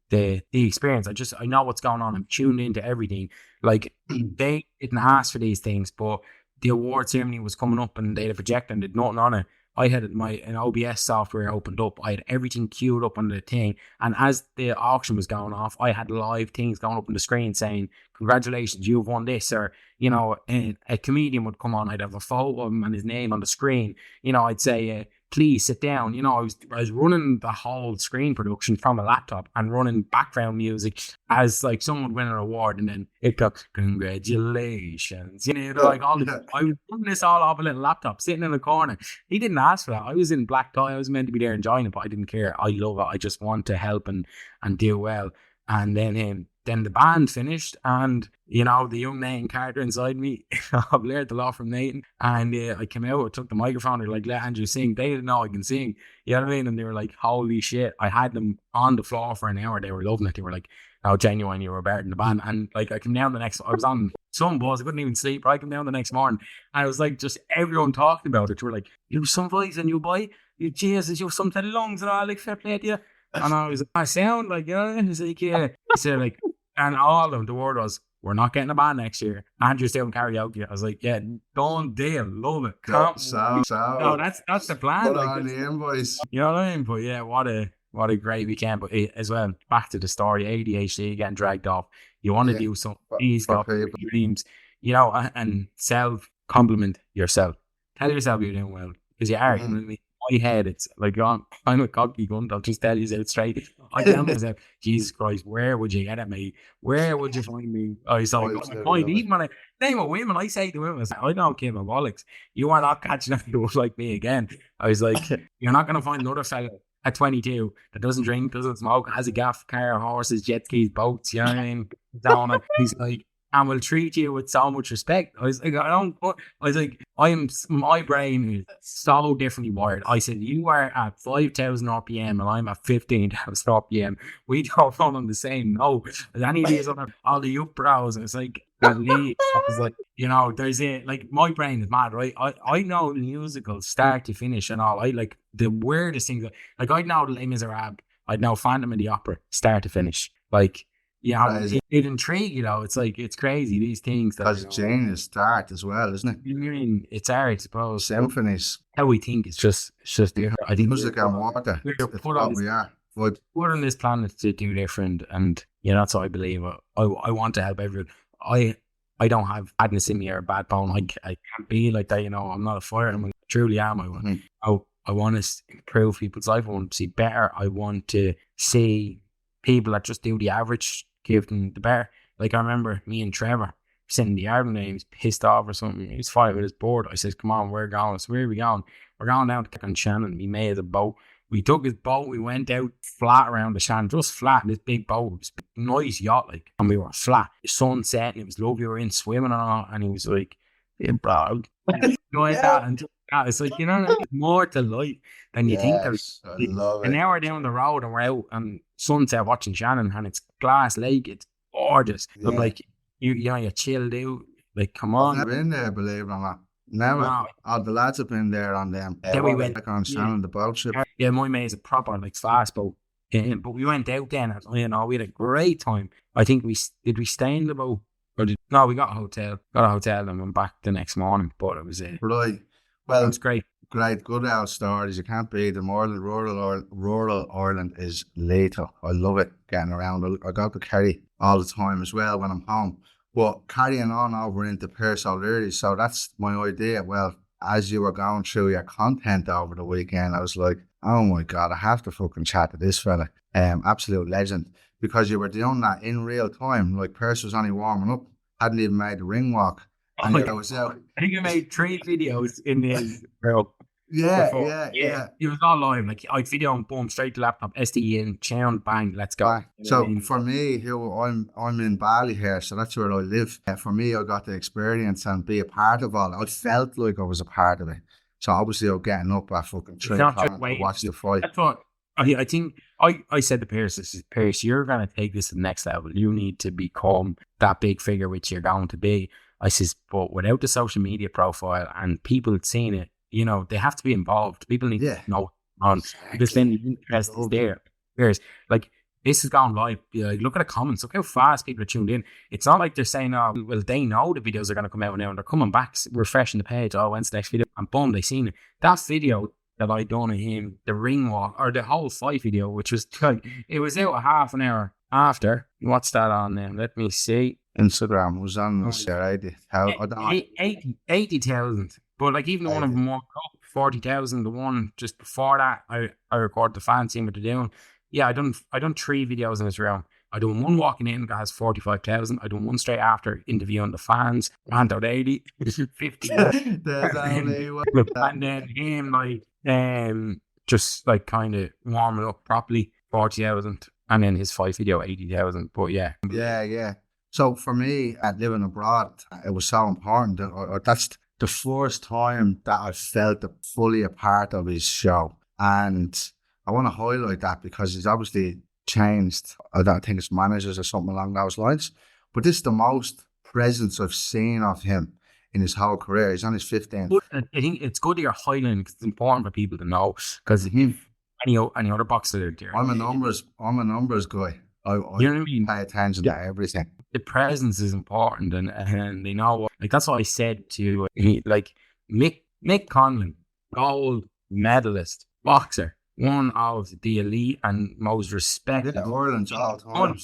experience. I know what's going on. I'm tuned into everything. Like they didn't ask for these things, but the award ceremony was coming up and they had a projector and did nothing on it. I had an OBS software opened up. I had everything queued up on the thing. And as the auction was going off, I had live things going up on the screen saying, congratulations, you've won this. Or, a comedian would come on. I'd have a photo of him and his name on the screen. I'd say, please sit down. I was running the whole screen production from a laptop and running background music as like someone would win an award, and then it got congratulations. Like all this. I was running this all off a little laptop, sitting in a corner. He didn't ask for that. I was in black tie. I was meant to be there enjoying it, but I didn't care. I love it. I just want to help and do well. And then the band finished, and the young Nathan Carter inside me, I've learned a lot from Nathan, and I came out, I took the microphone, they're like, let Andrew sing. They didn't know I can sing, you know what I mean? And they were like, holy shit. I had them on the floor for an hour. They were loving it. They were like, oh, genuine, you were better than the band. And like, I came down I was on some buzz, I couldn't even sleep, but I came down the next morning, and I was like, just everyone talking about it. They were like, you have some voice and you boy, you Jesus, you have some lungs and all, like, fair play to you. And I was like, I sound like, he's like, yeah. He said, like, and all of them, the word was, we're not getting a band next year. Andrew's doing karaoke. I was like, yeah, done deal, love it. No, that's the plan. Put like, on the invoice. You know what I mean? But yeah, what a great weekend. But as well, back to the story, ADHD getting dragged off. You want to do something. Please got dreams, and self-compliment yourself. Tell yourself you're doing well, because you are. You know what I mean? My head, it's like, I'm a cocky cunt. I'll just tell you out straight. I tell myself, Jesus Christ, where would you get at me? Where would you find me? I was like, even when I name of women, I say to women, I don't care about bollocks. You are not catching anyone like me again. I was like, you're not going to find another fella at 22 that doesn't drink, doesn't smoke, has a gaff car, horses, jet skis, boats, you know what I mean? He's like, and will treat you with so much respect. I was like, my brain is so differently wired. I said, you are at 5,000 RPM and I'm at 15,000 RPM. We don't run on the same. No, any of these other, all the up bros. It's like, I was like, there's like, my brain is mad, right? I know musicals start to finish and all. I like the weirdest things. Like, I know Les Miserables. I know Phantom of the Opera start to finish. Like, it intrigues, It's like, it's crazy, these things. Because genius start as well, isn't it? I mean, it's art, I suppose. Symphonies. How we think, it's just I think music and water. We're put on this planet to do different, and that's what I believe. I want to help everyone. I don't have badness in me or a bad bone. I can't be like that, I'm not a fireman. I truly am. I want to improve people's life. I want to see better. I want to see people that just do the average, give them the better. Like, I remember me and Trevor sitting in the yard and he was pissed off or something. He was fighting with his board. I said, come on, we're going. So where are we going? We're going down to Shannon. We made a boat. We took his boat. We went out flat around the Shannon, just flat. This big boat. It was a nice yacht, like. And we were flat. The sun set and it was lovely. We were in swimming and all. And he was like, yeah, bro. That. And it's like, there's more to life than you think. There's an hour down the road and we're out and sunset watching Shannon and it's Glass Lake. It's gorgeous. Yeah. Look like you chilled out. Like, come on. I've been there, believe it or not. Never. No. All the lads have been there on them. Then we went back on Shannon, the boat ship. Yeah, my mate's a proper fast boat. But we went out then. We had a great time. I think we stay in the boat. No, we got a hotel. And went back the next morning. But it was right. Well, it's great. Great, good old stories. You can't beat them. Rural Ireland is lethal. I love it getting around. I got to Kerry all the time as well when I'm home. But carrying on over into Pearse O'Leary, so that's my idea. Well, as you were going through your content over the weekend, I was like, oh my God, I have to fucking chat to this fella. Absolute legend. Because you were doing that in real time. Like, Percy was only warming up, hadn't even made the ring walk. And I was out. I think I made 3 videos in the bro. Yeah. It was all live. Like, I'd video and boom, straight to laptop, SDE in, tune, bang, let's go. Right. So for me, I'm in Bali here, so that's where I live. For me, I got the experience and be a part of all. I felt like I was a part of it. So obviously, I'm getting up at fucking 3 o'clock to watch the fight. That's what I think. I said to Pierce, you're going to take this to the next level. You need to become that big figure which you're going to be. I says, but without the social media profile and people seeing it, you know, they have to be involved. People need to know on because then the interest is there. Whereas, like, this is going live. Like, look at the comments. Look how fast people are tuned in. It's not like they're saying, oh, well, they know the videos are going to come out now and they're coming back, refreshing the page. Oh, when's the next video? And boom, they seen it. That video that I done of him, the ring walk, or the whole fight video, which was like, it was out a half an hour after. What's that on now? Let me see. Instagram was on there. 80,000. But like, even the one of them walked up 40,000. The one just before that, I recorded the fans seeing what they're doing. Yeah, I done 3 videos in this round. I done one walking in that has 45,000. I done one straight after interviewing the fans. Went out 80, 50. And then him like just like kind of warming up properly, 40,000. And then his fight video, 80,000. But yeah. So for me, at living abroad, it was so important. That's the first time that I felt fully a part of his show. And I want to highlight that because he's obviously changed. I don't think it's managers or something along those lines. But this is the most presence I've seen of him in his whole career. He's on his 15th. But I think it's good that you're highlighting because it's important for people to know. Because any other boxer out there. I'm a numbers guy. I pay attention to everything. The presence is important, and they know what. Like, that's what I said to like Mick Conlon, gold medalist boxer, one of the elite and most respected. Yeah, Ireland's all time.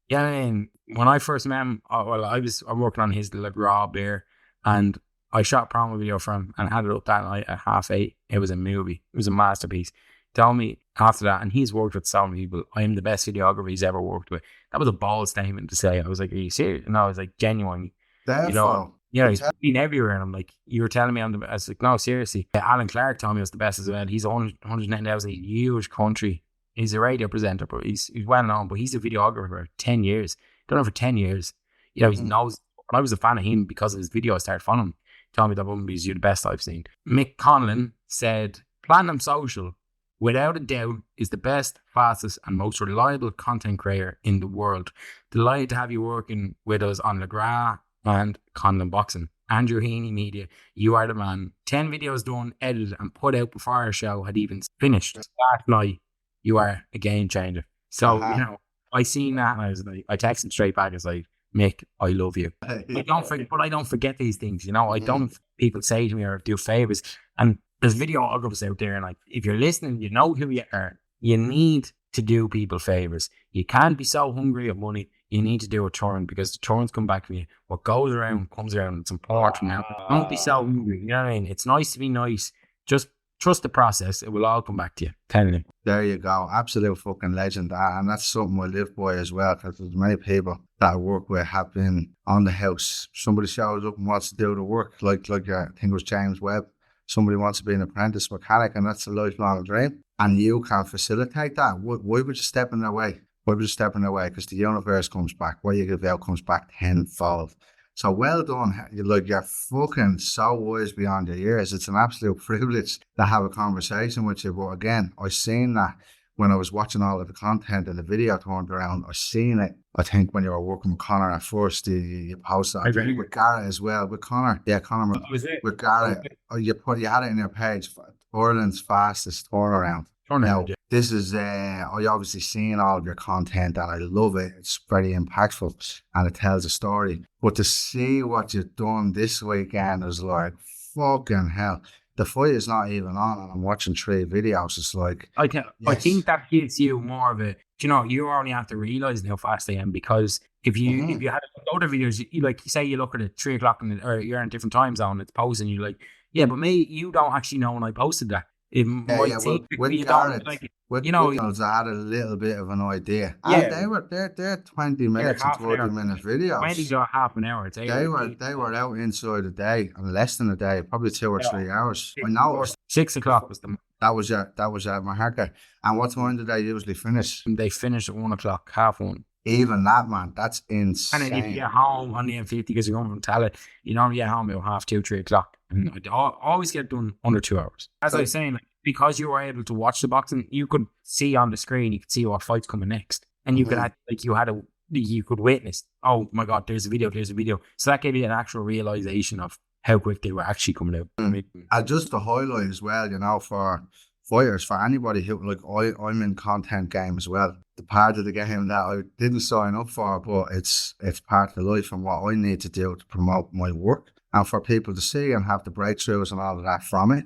Yeah, I mean, when I first met him, I'm working on his like raw beer, and I shot a promo video for him and had it up that night at 8:30. It was a movie. It was a masterpiece. Tell me after that, and he's worked with so many people. I am the best videographer he's ever worked with. That was a bold statement to say. I was like, are you serious? And I was like, genuine. Therefore, he's been everywhere. And I'm like, you were telling me I was like, no, seriously. Alan Clark told me I was the best as well. He's 110,000, a huge country. He's a radio presenter, but he's well known. But he's a videographer for 10 years. Done it for 10 years. You know, he knows. When I was a fan of him because of his video, I started following him. He told me that woman was the best I've seen. Mick Conlon said, Platinum Social, without a doubt, is the best, fastest, and most reliable content creator in the world. Delighted to have you working with us on LeGras and Conlon Boxing. Andrew Heeney Media, you are the man. 10 videos done, edited, and put out before our show had even finished. Last night, you are a game changer. So, you know, I seen that and I was like, I texted him straight back. I was like, Mick, I love you. I don't forget these things, you know. I don't, people say to me or do favors. And there's videographers out there, and like, if you're listening, you know who you are. You need to do people favors. You can't be so hungry of money. You need to do a turn because the turns come back to you. What goes around comes around. It's important now. Don't be so hungry. You know what I mean? It's nice to be nice. Just trust the process. It will all come back to you. Telling you. There you go. Absolute fucking legend. And that's something I live by as well, because there's many people that I work with have been on the house. Somebody shows up and wants to do the work. Like I think it was James Webb. Somebody wants to be an apprentice mechanic, and that's a lifelong dream. And you can facilitate that. Why would you step in their way? Why would you step in their way? Because the universe comes back. What you give out comes back tenfold. So well done. You're fucking so wise beyond your years. It's an absolute privilege to have a conversation with you. But again, I seen that when I was watching all of the content and the video turned around. I seen it. I think when you were working with Connor at first, you posted it with Garrett as well. With Connor, Connor with Garrett. You had it in your page. Ireland's fastest turnaround. Now, this is, I obviously seen all of your content and I love it. It's very impactful and it tells a story. But to see what you've done this weekend is like, fucking hell. The fight is not even on and I'm watching 3 videos. It's like... I think that gives you more of a you know, you only have to realize how fast they am, because if you had other videos, you like, say you look at it 3 o'clock or you're in a different time zone, it's posting, you're like, yeah, but me, you don't actually know when I posted that. It might Well, seem with you don't Garrett, like, with you know, Reynolds, I had a little bit of an idea, and yeah, they're 20 they're minutes and half an 30 hour, minute 20 videos. to half an hour. They were out inside a day, and less than a day, probably 2 or 3 hours. I noticed 6 o'clock was the that was your marker. And what time did they usually finish? they finished at 1 o'clock, half one. Even that, man, that's And then if you insane. get home on the M50 because you're going from Tala, you normally get home about half 2, 3 o'clock. And I always get done under 2 hours. As I was saying, like, because you were able to watch the boxing, you could see on the screen, you could see what fight's coming next. And you could have, like, you could witness, oh my God, there's a video. So that gave you an actual realization of how quick they were actually coming out. I mean, And just to highlight as well, you know, for fighters, for anybody who, like, I'm in content game as well. The part of the game that I didn't sign up for, but it's part of the life and what I need to do to promote my work and for people to see and have the breakthroughs and all of that from it.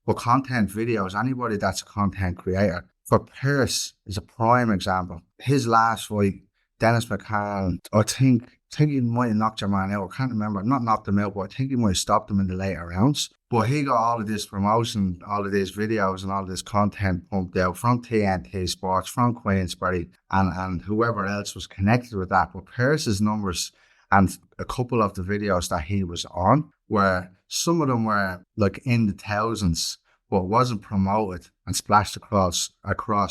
But content videos, anybody that's a content creator, for Pierce is a prime example. His last fight, Dennis McCann, I think he might have knocked your man out. I can't remember. Not knocked him out, but I think he might have stopped him in the later rounds. But he got all of this promotion, all of these videos and all of this content pumped out from TNT Sports, from Queensberry, and whoever else was connected with that. But Pierce's numbers and a couple of the videos that he was on were, some of them were like in the thousands, but wasn't promoted and splashed across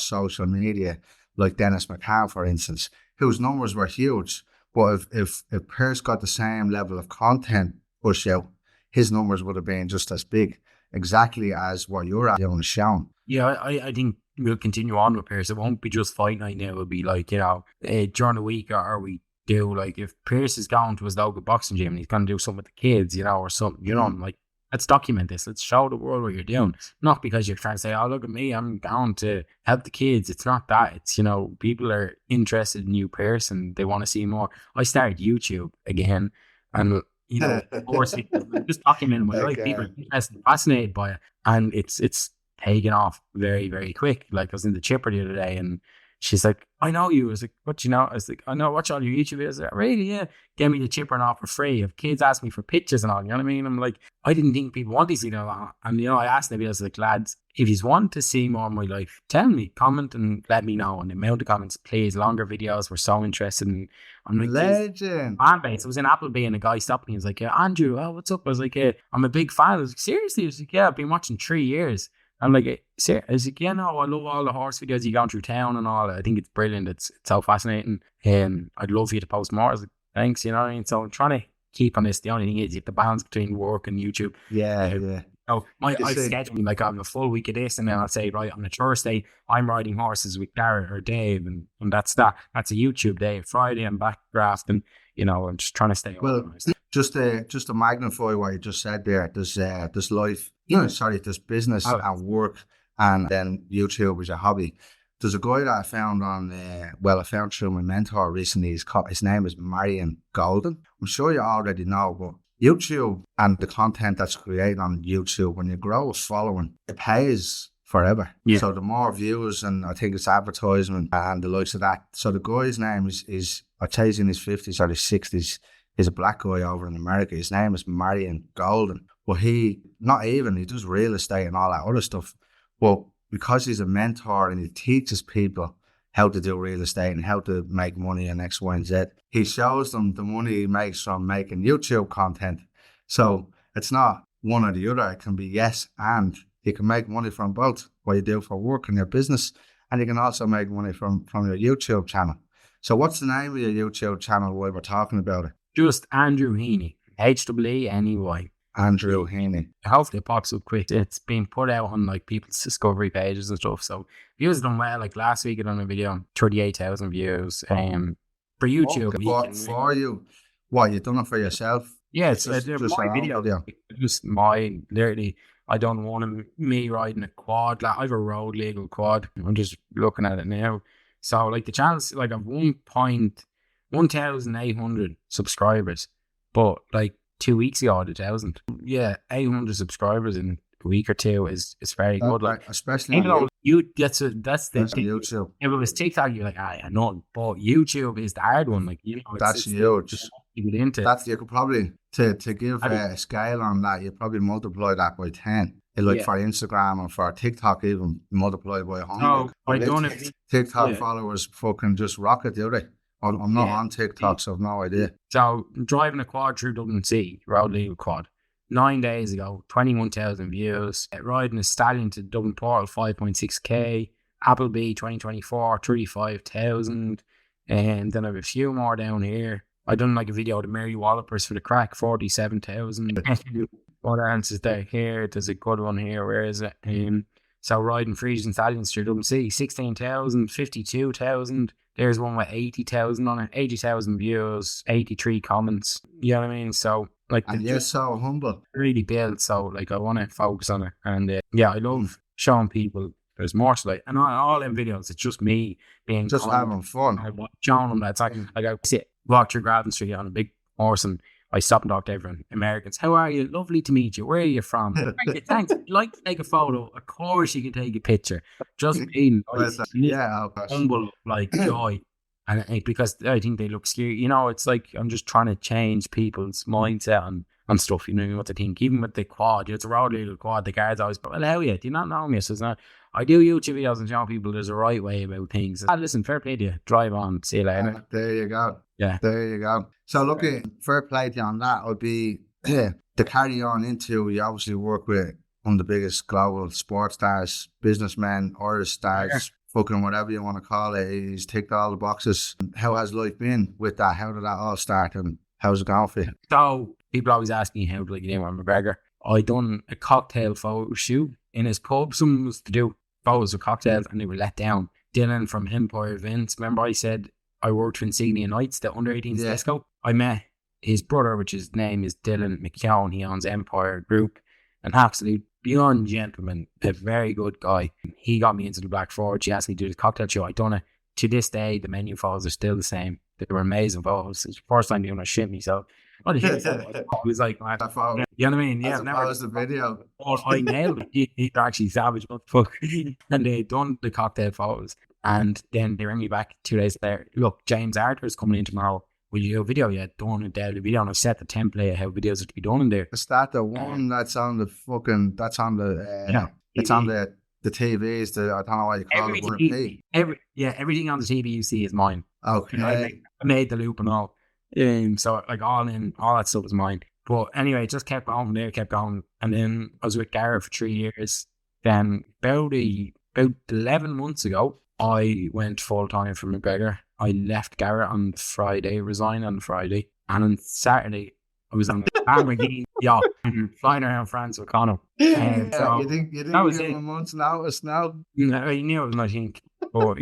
social media, like Dennis McCann, for instance, whose numbers were huge. But if Pierce got the same level of content push out, his numbers would have been just as big, exactly as what you're doing, shown. yeah, I think we'll continue on with Pierce. It won't be just fight night now. It'll be like, you know, during the week, or we do, like, if Pierce is going to his local boxing gym and he's going to do something with the kids, you know, or something, you know, like, let's document this. Let's show the world what you're doing. Not because you're trying to say, oh, look at me, I'm going to help the kids. It's not that. It's, you know, people are interested in you, Pierce, and they want to see more. I started YouTube again, and, you know, of course, just documenting my life. People are interested, fascinated by it, and it's taken off very, very quick. Like, I was in the Chipper the other day, and she's like, I know you. I was like, what, you know? I was like, I know, watch all your YouTube videos. Like, really? Yeah. Get me the Chipper and all for free. If kids ask me for pictures and all, you know what I mean? I'm like, I didn't think people want to see that. And, you know, I asked them, I was like, lads, if you want to see more of my life, tell me, comment and let me know. And the amount of comments, please, longer videos. We're so interested in. I'm like, legend. Fan base. I was in Appleby and a guy stopped me. He was like, yeah, Andrew, oh, what's up? I was like, yeah, I'm a big fan. I was like, seriously? I was like, yeah, I've been watching 3 years. I'm like, I was like, yeah, no, I love all the horse videos you gone through town and all. I think it's brilliant. It's so fascinating. I'd love for you to post more. I was like, thanks, you know what I mean? So I'm trying to keep on this. The only thing is you have to balance between work and YouTube. Yeah. So I've scheduled, like, I have a full week of this, and then I'll say, right, on a Thursday, I'm riding horses with Garrett or Dave, and that's that. That's a YouTube day. Friday, I'm back grafting. You know, I'm just trying to stay organized. Just to magnify what you just said there, there's life, there's business and work, and then YouTube is a hobby. There's a guy that I found I found through my mentor recently. His name is Marion Golden. I'm sure you already know, but YouTube and the content that's created on YouTube, when you grow a following, it pays forever. Yeah. So the more views, and I think it's advertisement and the likes of that. So the guy's name is I'd say he's in his 50s or his 60s. He's a black guy over in America. His name is Marion Golden. But he does real estate and all that other stuff. Well, because he's a mentor and he teaches people how to do real estate and how to make money in X, Y, and Z, he shows them the money he makes from making YouTube content. So it's not one or the other. It can be yes, and you can make money from both, what you do for work and your business, and you can also make money from your YouTube channel. So what's the name of your YouTube channel while we're talking about it? Just Andrew Heeney, Heeney. Andrew Heeney. Hopefully it pops up quick. It's been put out on like people's discovery pages and stuff. So views done well. Like last week I done a video, 38,000 views. For YouTube. Okay, for you. What, you done it for yourself? Yeah, it's just my video. Just my, literally, I don't want me riding a quad. Like, I have a road legal quad. I'm just looking at it now. So like the channel's like I've 1,800 subscribers, but like 2 weeks ago I had 1,000. Yeah, 800 subscribers in a week or two is very good. Like, especially even on though that's the YouTube. if it was TikTok, you're like, I know, but YouTube is the hard one. Like, you know, That's huge. You get into that's, you could probably, to give a scale on that, you probably multiply that by 10. Like for Instagram or for TikTok, even multiply by 100. Oh, I don't know. TikTok followers fucking just rocket, do they? I'm not on TikTok, so I've no idea. So driving a quad through Dublin Sea, road legal quad, 9 days ago, 21,000 views. Riding a stallion to Dublin Portal, 5.6k. Appleby 2024, 35,000. And then I have a few more down here. I done like a video of the Mary Wallopers for the crack, 47,000. What else is there here? There's a good one here. Where is it? So riding Frisian stallions through Dublin Sea, 16,000, 52,000. There's one with 80,000 on it, 80,000 views, 83 comments. You know what I mean? So like, and you're so humble. Really built. So like, I want to focus on it, and I love showing people there's more to life. And all them videos, it's just me being just having fun. Showing them that it's like I walk through Grafton Street on a big horse and I stop and talk to everyone. Americans, how are you? Lovely to meet you. Where are you from? Thanks. Like to take a photo. Of course you can take a picture. Just being humble, like joy. And because I think they look scary. You know, it's like I'm just trying to change people's mindset on stuff, you know, what to think. Even with the quad, it's a road legal quad, the guards always, well, how are you? Do you not know me? So it's not, I do YouTube videos and show people there's a right way about things. Listen, fair play to you. Drive on. See you later. There you go. Yeah. There you go. So look, fair play to you on that would be to carry on into, you obviously work with one of the biggest global sports stars, businessmen, Irish stars, fucking whatever you want to call it. He's ticked all the boxes. How has life been with that? How did that all start and how's it going for you? So people always ask me how did I get in with McGregor. I done a cocktail photo shoot in his pub. Someone was to do photos with cocktails and they were let down. Dylan from Empire Events. Remember I said I worked for Insignia Knights, the under-18s Tesco. I met his brother, which his name is Dylan McKeown. He owns Empire Group. An absolute beyond gentleman, a very good guy. He got me into the Black Forge. He asked me to do the cocktail show. I done it. To this day, the menu photos are still the same. They were amazing photos. It's the first time doing a shit myself. It was like, man, you know what I mean? Yeah, never was the video. I nailed it. He's actually savage, motherfucker. And they done the cocktail photos. And then they rang me back 2 days later. Look, James Arthur's coming in tomorrow. Will you do a video? Yeah, done a daily video. And I've set the template of how videos are to be done in there. Is that the one that's on the fucking, that's on the, it's on the TVs, I don't know what you call it, everything on the TV you see is mine. Okay. I made the loop and all. So like all that stuff is mine. But anyway, it just kept going from there, kept going. And then I was with Gareth for 3 years. Then about 11 months ago, I went full time for McGregor. I left Gareth on Friday, resigned on Friday. And on Saturday, I was on Lamborghini yacht flying around France with Conor. So you think that was give him a month's notice now? No, I knew it was not think. But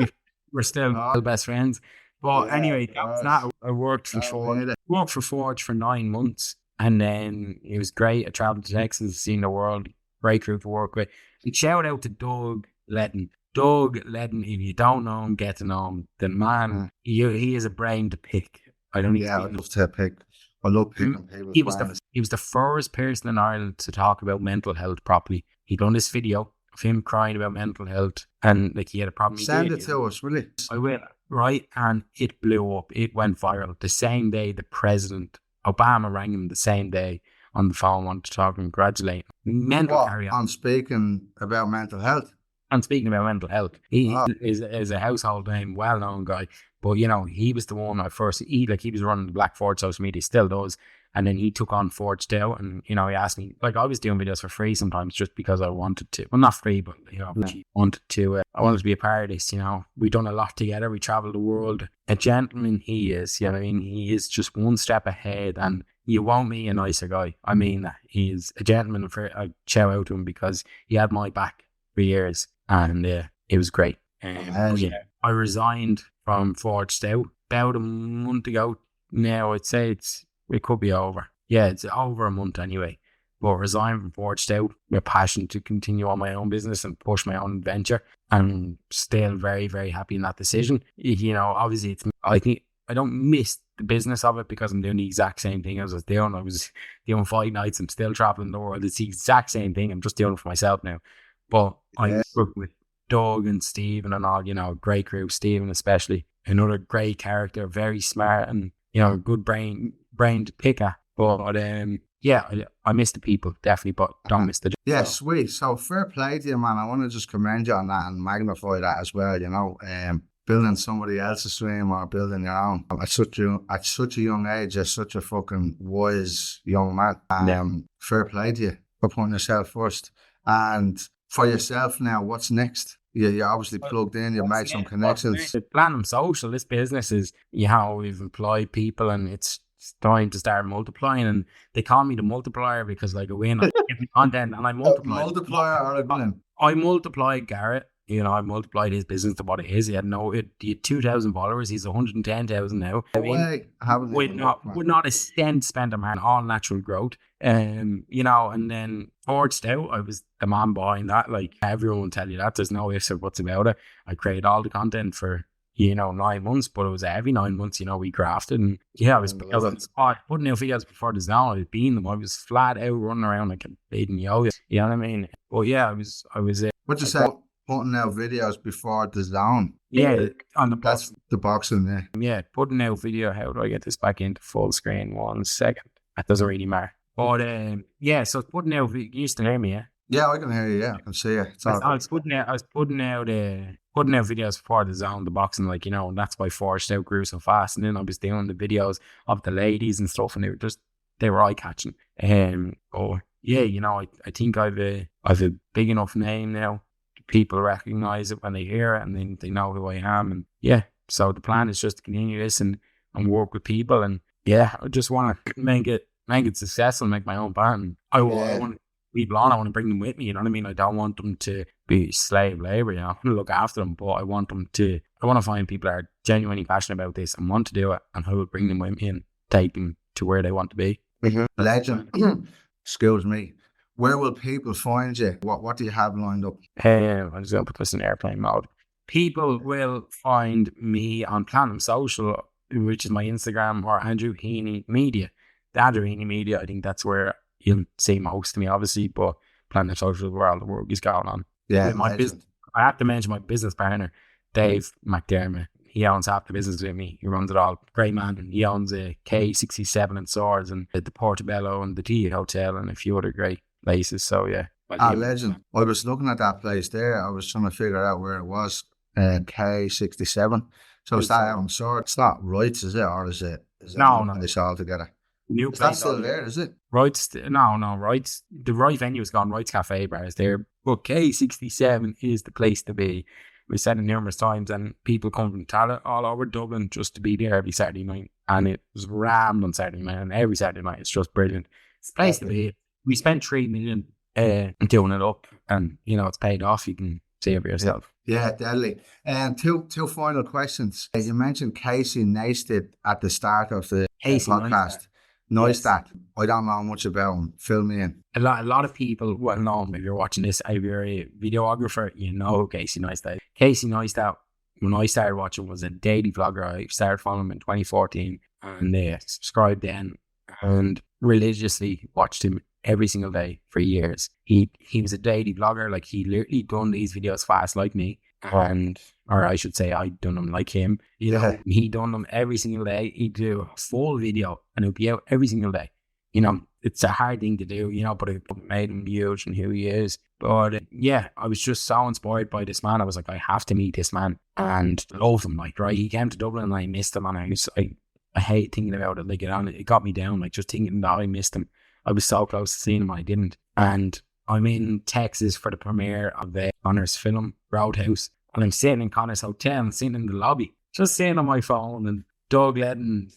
we're still best friends. But anyway, that was that. I worked for Forge for 9 months. And then it was great. I travelled to Texas, seen the world. Great group to work with. And shout out to Doug Ledden. Doug Ledden, if you don't know him, get to know him. The man, he is a brain to pick. I don't even I love to pick. I love picking people. He was the first person in Ireland to talk about mental health properly. He done this video of him crying about mental health and like he had a problem. Send it to us, will you? I will. Right, and it blew up. It went viral. The same day the president, Obama, rang him the same day on the phone, wanted to talk and congratulate him. On speaking about mental health. And speaking about mental health, he is a household name, well-known guy. But, you know, he was the one he was running the Black Forge social media, still does. And then he took on Forged Out and, you know, he asked me, like I was doing videos for free sometimes just because I wanted to. Well, not free, but, you know, I wanted to be a part of this, you know. We done a lot together. We traveled the world. A gentleman he is, you know what I mean? He is just one step ahead and you won't meet a nicer guy. I mean that. He is a gentleman. I shout out to him because he had my back for years and it was great. I resigned from Forged Out about a month ago. Now I'd say it could be over. Yeah, it's over a month anyway. But resigned from Forged Out with passion to continue on my own business and push my own venture. I'm still very, very happy in that decision. You know, obviously I think don't miss the business of it because I'm doing the exact same thing as I was doing. I was doing fight nights. I'm still traveling the world. It's the exact same thing. I'm just doing it for myself now. But I work with Doug and Stephen and all, great crew. Stephen especially, another great character, very smart and good brain to pick at. But I miss the people definitely, but don't miss the job. Yeah, sweet. So fair play to you, man. I want to just commend you on that and magnify that as well. Building somebody else's dream or building your own at such a young age, as such a fucking wise young man. Fair play to you for putting yourself first. And for yourself now, what's next? You're obviously plugged in. You've made some connections. Platinum Social, this business is we've employed people and it's time to start multiplying, and they call me the multiplier because I go in, I get the content and I multiply. Multiplier or a villain? I multiplied Garrett. I multiplied his business to what it is. He had 2,000 followers. He's 110,000 now. With not a cent spent on man, all natural growth. And then Forged Out, I was the man behind that. Like everyone will tell you that. There's no ifs or buts about it. I created all the content for 9 months, but it was every 9 months, we grafted. And I was putting out videos before the zone. I was beating them. I was flat out running around like a beating yo. You know what I mean? But yeah, I was. What'd you say? Putting out videos before the zone. Yeah, on the that's the boxing there. Yeah, putting out video. How do I get this back into full screen? 1 second. That doesn't really matter. But so putting out. You used to hear me, yeah? Yeah, I can hear you. Yeah, I can see you. I was putting out videos before the zone, the boxing, and that's why Forged Out grew so fast. And then I was doing the videos of the ladies and stuff, and they were eye catching. I think I've a big enough name now. People recognize it when they hear it, and then they know who I am. And so the plan is just to continue this and work with people. And I just want to make it successful, make my own part. And I want people on. I want to bring them with me. You know what I mean? I don't want them to be slave labor. I want to look after them, but I want to find people that are genuinely passionate about this and want to do it, and I will bring them with me and take them to where they want to be. Mm-hmm. Legend. Excuse me. Where will people find you? What do you have lined up? I'm just going to put this in airplane mode. People will find me on Platinum Social, which is my Instagram, or Andrew Heeney Media. The Andrew Heeney Media, I think that's where you'll see most of me, obviously, but Platinum Social is where all the work is going on. Yeah, I have to mention my business partner, Dave McDermott. He owns half the business with me. He runs it all. Great man. And he owns a K67 in Swords and the Portobello and the T Hotel and a few other great places. So yeah. Legend. I was looking at that place there. I was trying to figure out where it was. K67. So is that out in Swords? It's not Wrights, is it? Or is it? No. It's all together. New is that still there, is it? Wrights, no, Wrights. The right venue is gone. Wrights Cafe Bar is there. But K67 is the place to be. We've said it numerous times, and people come from Tallaght all over Dublin just to be there every Saturday night. And it was rammed on Saturday night, and every Saturday night it's just brilliant. It's the place to be. We spent $3 million doing it up, and it's paid off. You can see it for yourself. Yeah, deadly. And two final questions. You mentioned Casey Neistat at the start of the podcast. Neistat. I don't know much about him. Fill me in. A lot of people well know him. If you're watching this, if you're a videographer, you know Casey Neistat. Casey Neistat, when I started watching, was a daily vlogger. I started following him in 2014 and subscribed then and religiously watched him every single day for years. He was a daily vlogger. Like, he literally done these videos fast like me. Or I should say, I done them like him. He done them every single day. He'd do a full video and it would be out every single day. It's a hard thing to do, but it made him huge and who he is. But I was just so inspired by this man. I was like, I have to meet this man and love him. Like, right, he came to Dublin and I missed him, and I hate thinking about it. Like, it got me down, like, just thinking that I missed him. I was so close to seeing him, I didn't. And I'm in Texas for the premiere of Connor's film, Roadhouse. And I'm sitting in Connor's hotel and sitting in the lobby, just sitting on my phone. And Doug, the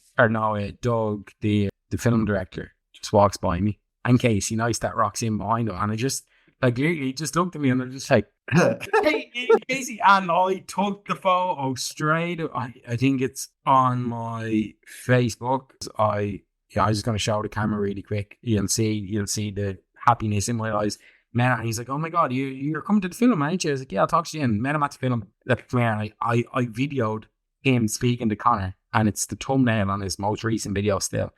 film director, just walks by me. And Casey Neistat rocks in behind him. And I just, he just looked at me and I just like, hey, Casey. And I took the photo straight. I think it's on my Facebook. I was just going to show the camera really quick. You'll see the happiness in my eyes. And he's like, oh my God, you're coming to the film, aren't you? I was like, yeah, I'll talk to you. And met him at the film. I videoed him speaking to Connor and it's the thumbnail on his most recent video still.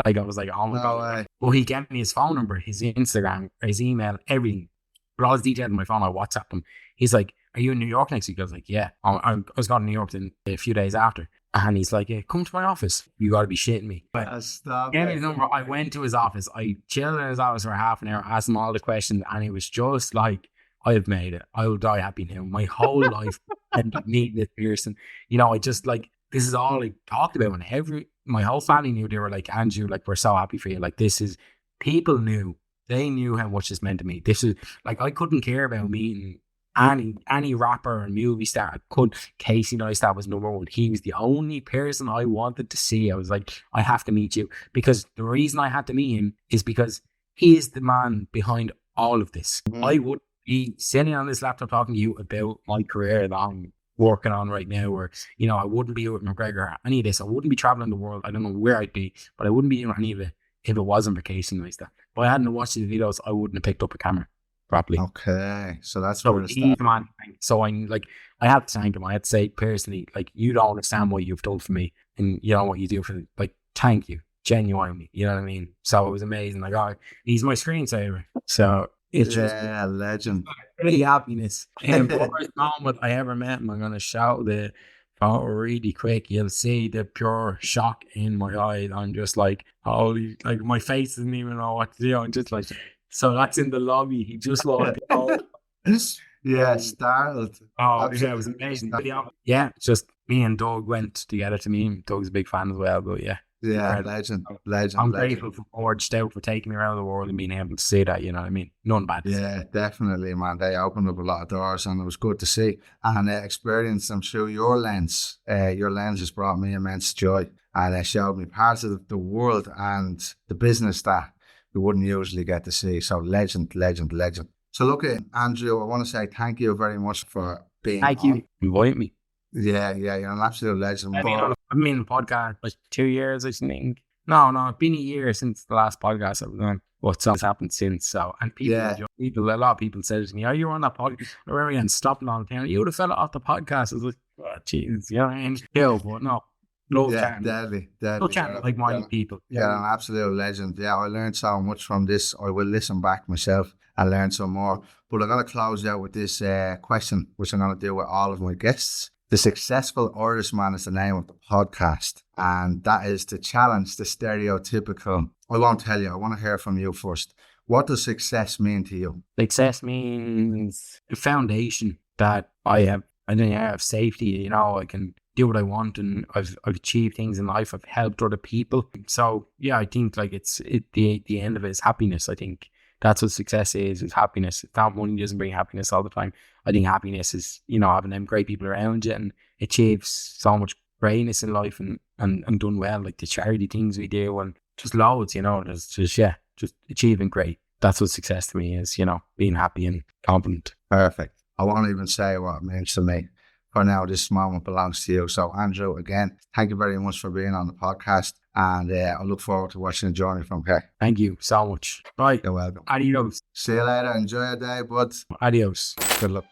Like, I was like, oh my No God. way. Well, he gave me his phone number, his Instagram, his email, everything. But all his details on my phone, I WhatsApped him. He's like, are you in New York next week? I was like, yeah. I was going to New York in a few days after. And he's like, yeah, come to my office. You got to be shitting me. But Stop gave me it. his number. I went to his office. I chilled in his office for half an hour, asked him all the questions. And he was just like, I have made it. I will die happy now. My whole life and meeting this person. You know, I just like, this is all I talked about. And my whole family knew. They were like, Andrew, like, we're so happy for you. Like, people knew. They knew how much this meant to me. This is like, I couldn't care about meeting any rapper or movie star. Casey Neistat was number one. He was the only person I wanted to see. I was like, I have to meet you, because the reason I had to meet him is because he is the man behind all of this. I would be sitting on this laptop talking to you about my career that I'm working on right now, or, you know, I wouldn't be with McGregor or any of this. I wouldn't be traveling the world. I don't know where I'd be, but I wouldn't be doing any of it if it wasn't for Casey Neistat. If I hadn't watched the videos, I wouldn't have picked up a camera properly. Okay, so that's So where the he's the man. So I have to thank him. I had to say personally, like, you don't understand what you've done for me, and you know what you do for, like, thank you, genuinely. You know what I mean? So it was amazing. Like, he's my screensaver. So it's just legend. really happiness. And the first moment I ever met him, I'm gonna shout the photo really quick. You'll see the pure shock in my eyes. I'm just like, holy, like, my face doesn't even know what to do. I'm just like, so that's in the lobby. He just walked out. Yeah, startled. Oh, yeah, it was amazing. Yeah, just me and Doug went together to meet him. Doug's a big fan as well, but yeah. Yeah, incredible. legend. I'm grateful for Forge Stout for taking me around the world and being able to see that, you know what I mean? None bad. Yeah, definitely, man. They opened up a lot of doors, and it was good to see. And experience, I'm sure your lens has brought me immense joy, and showed me parts of the world and the business that we wouldn't usually get to see. So legend. So look, Andrew, I want to say thank you very much for being Thank you. Invite me. Yeah, you're an absolute legend. I've been on a podcast like 2 years, I think. No, it's been a year since the last podcast I've done. What's happened since? So, and a lot of people said to me, "Oh, you were on that podcast?" I remember again stopping on the town. You would have fell off the podcast. I was like, "Oh, jeez, you know what I mean?" But no. Deadly. Like my people. Yeah, an absolute legend. Yeah, I learned so much from this. I will listen back myself and learn some more. But I'm going to close out with this question, which I'm going to do with all of my guests. The Successful Irishman is the name of the podcast, and that is to challenge the stereotypical. I won't tell you. I want to hear from you first. What does success mean to you? Success means the foundation that I have. I have safety. You know, I can do what I want, and I've achieved things in life. I've helped other people. So yeah, I think like the end of it is happiness. I think that's what success is happiness. It's not money doesn't bring happiness all the time. I think happiness is, you know, having them great people around you and achieves so much greatness in life and done well, like the charity things we do and just loads, you know, just achieving great. That's what success to me is, you know, being happy and confident. Perfect. I won't even say what it means to me. For now, this moment belongs to you. So, Andrew, again, thank you very much for being on the podcast. And I look forward to watching the journey from here. Thank you so much. Right. You're welcome. Adios. See you later. Enjoy your day, bud. Adios. Good luck.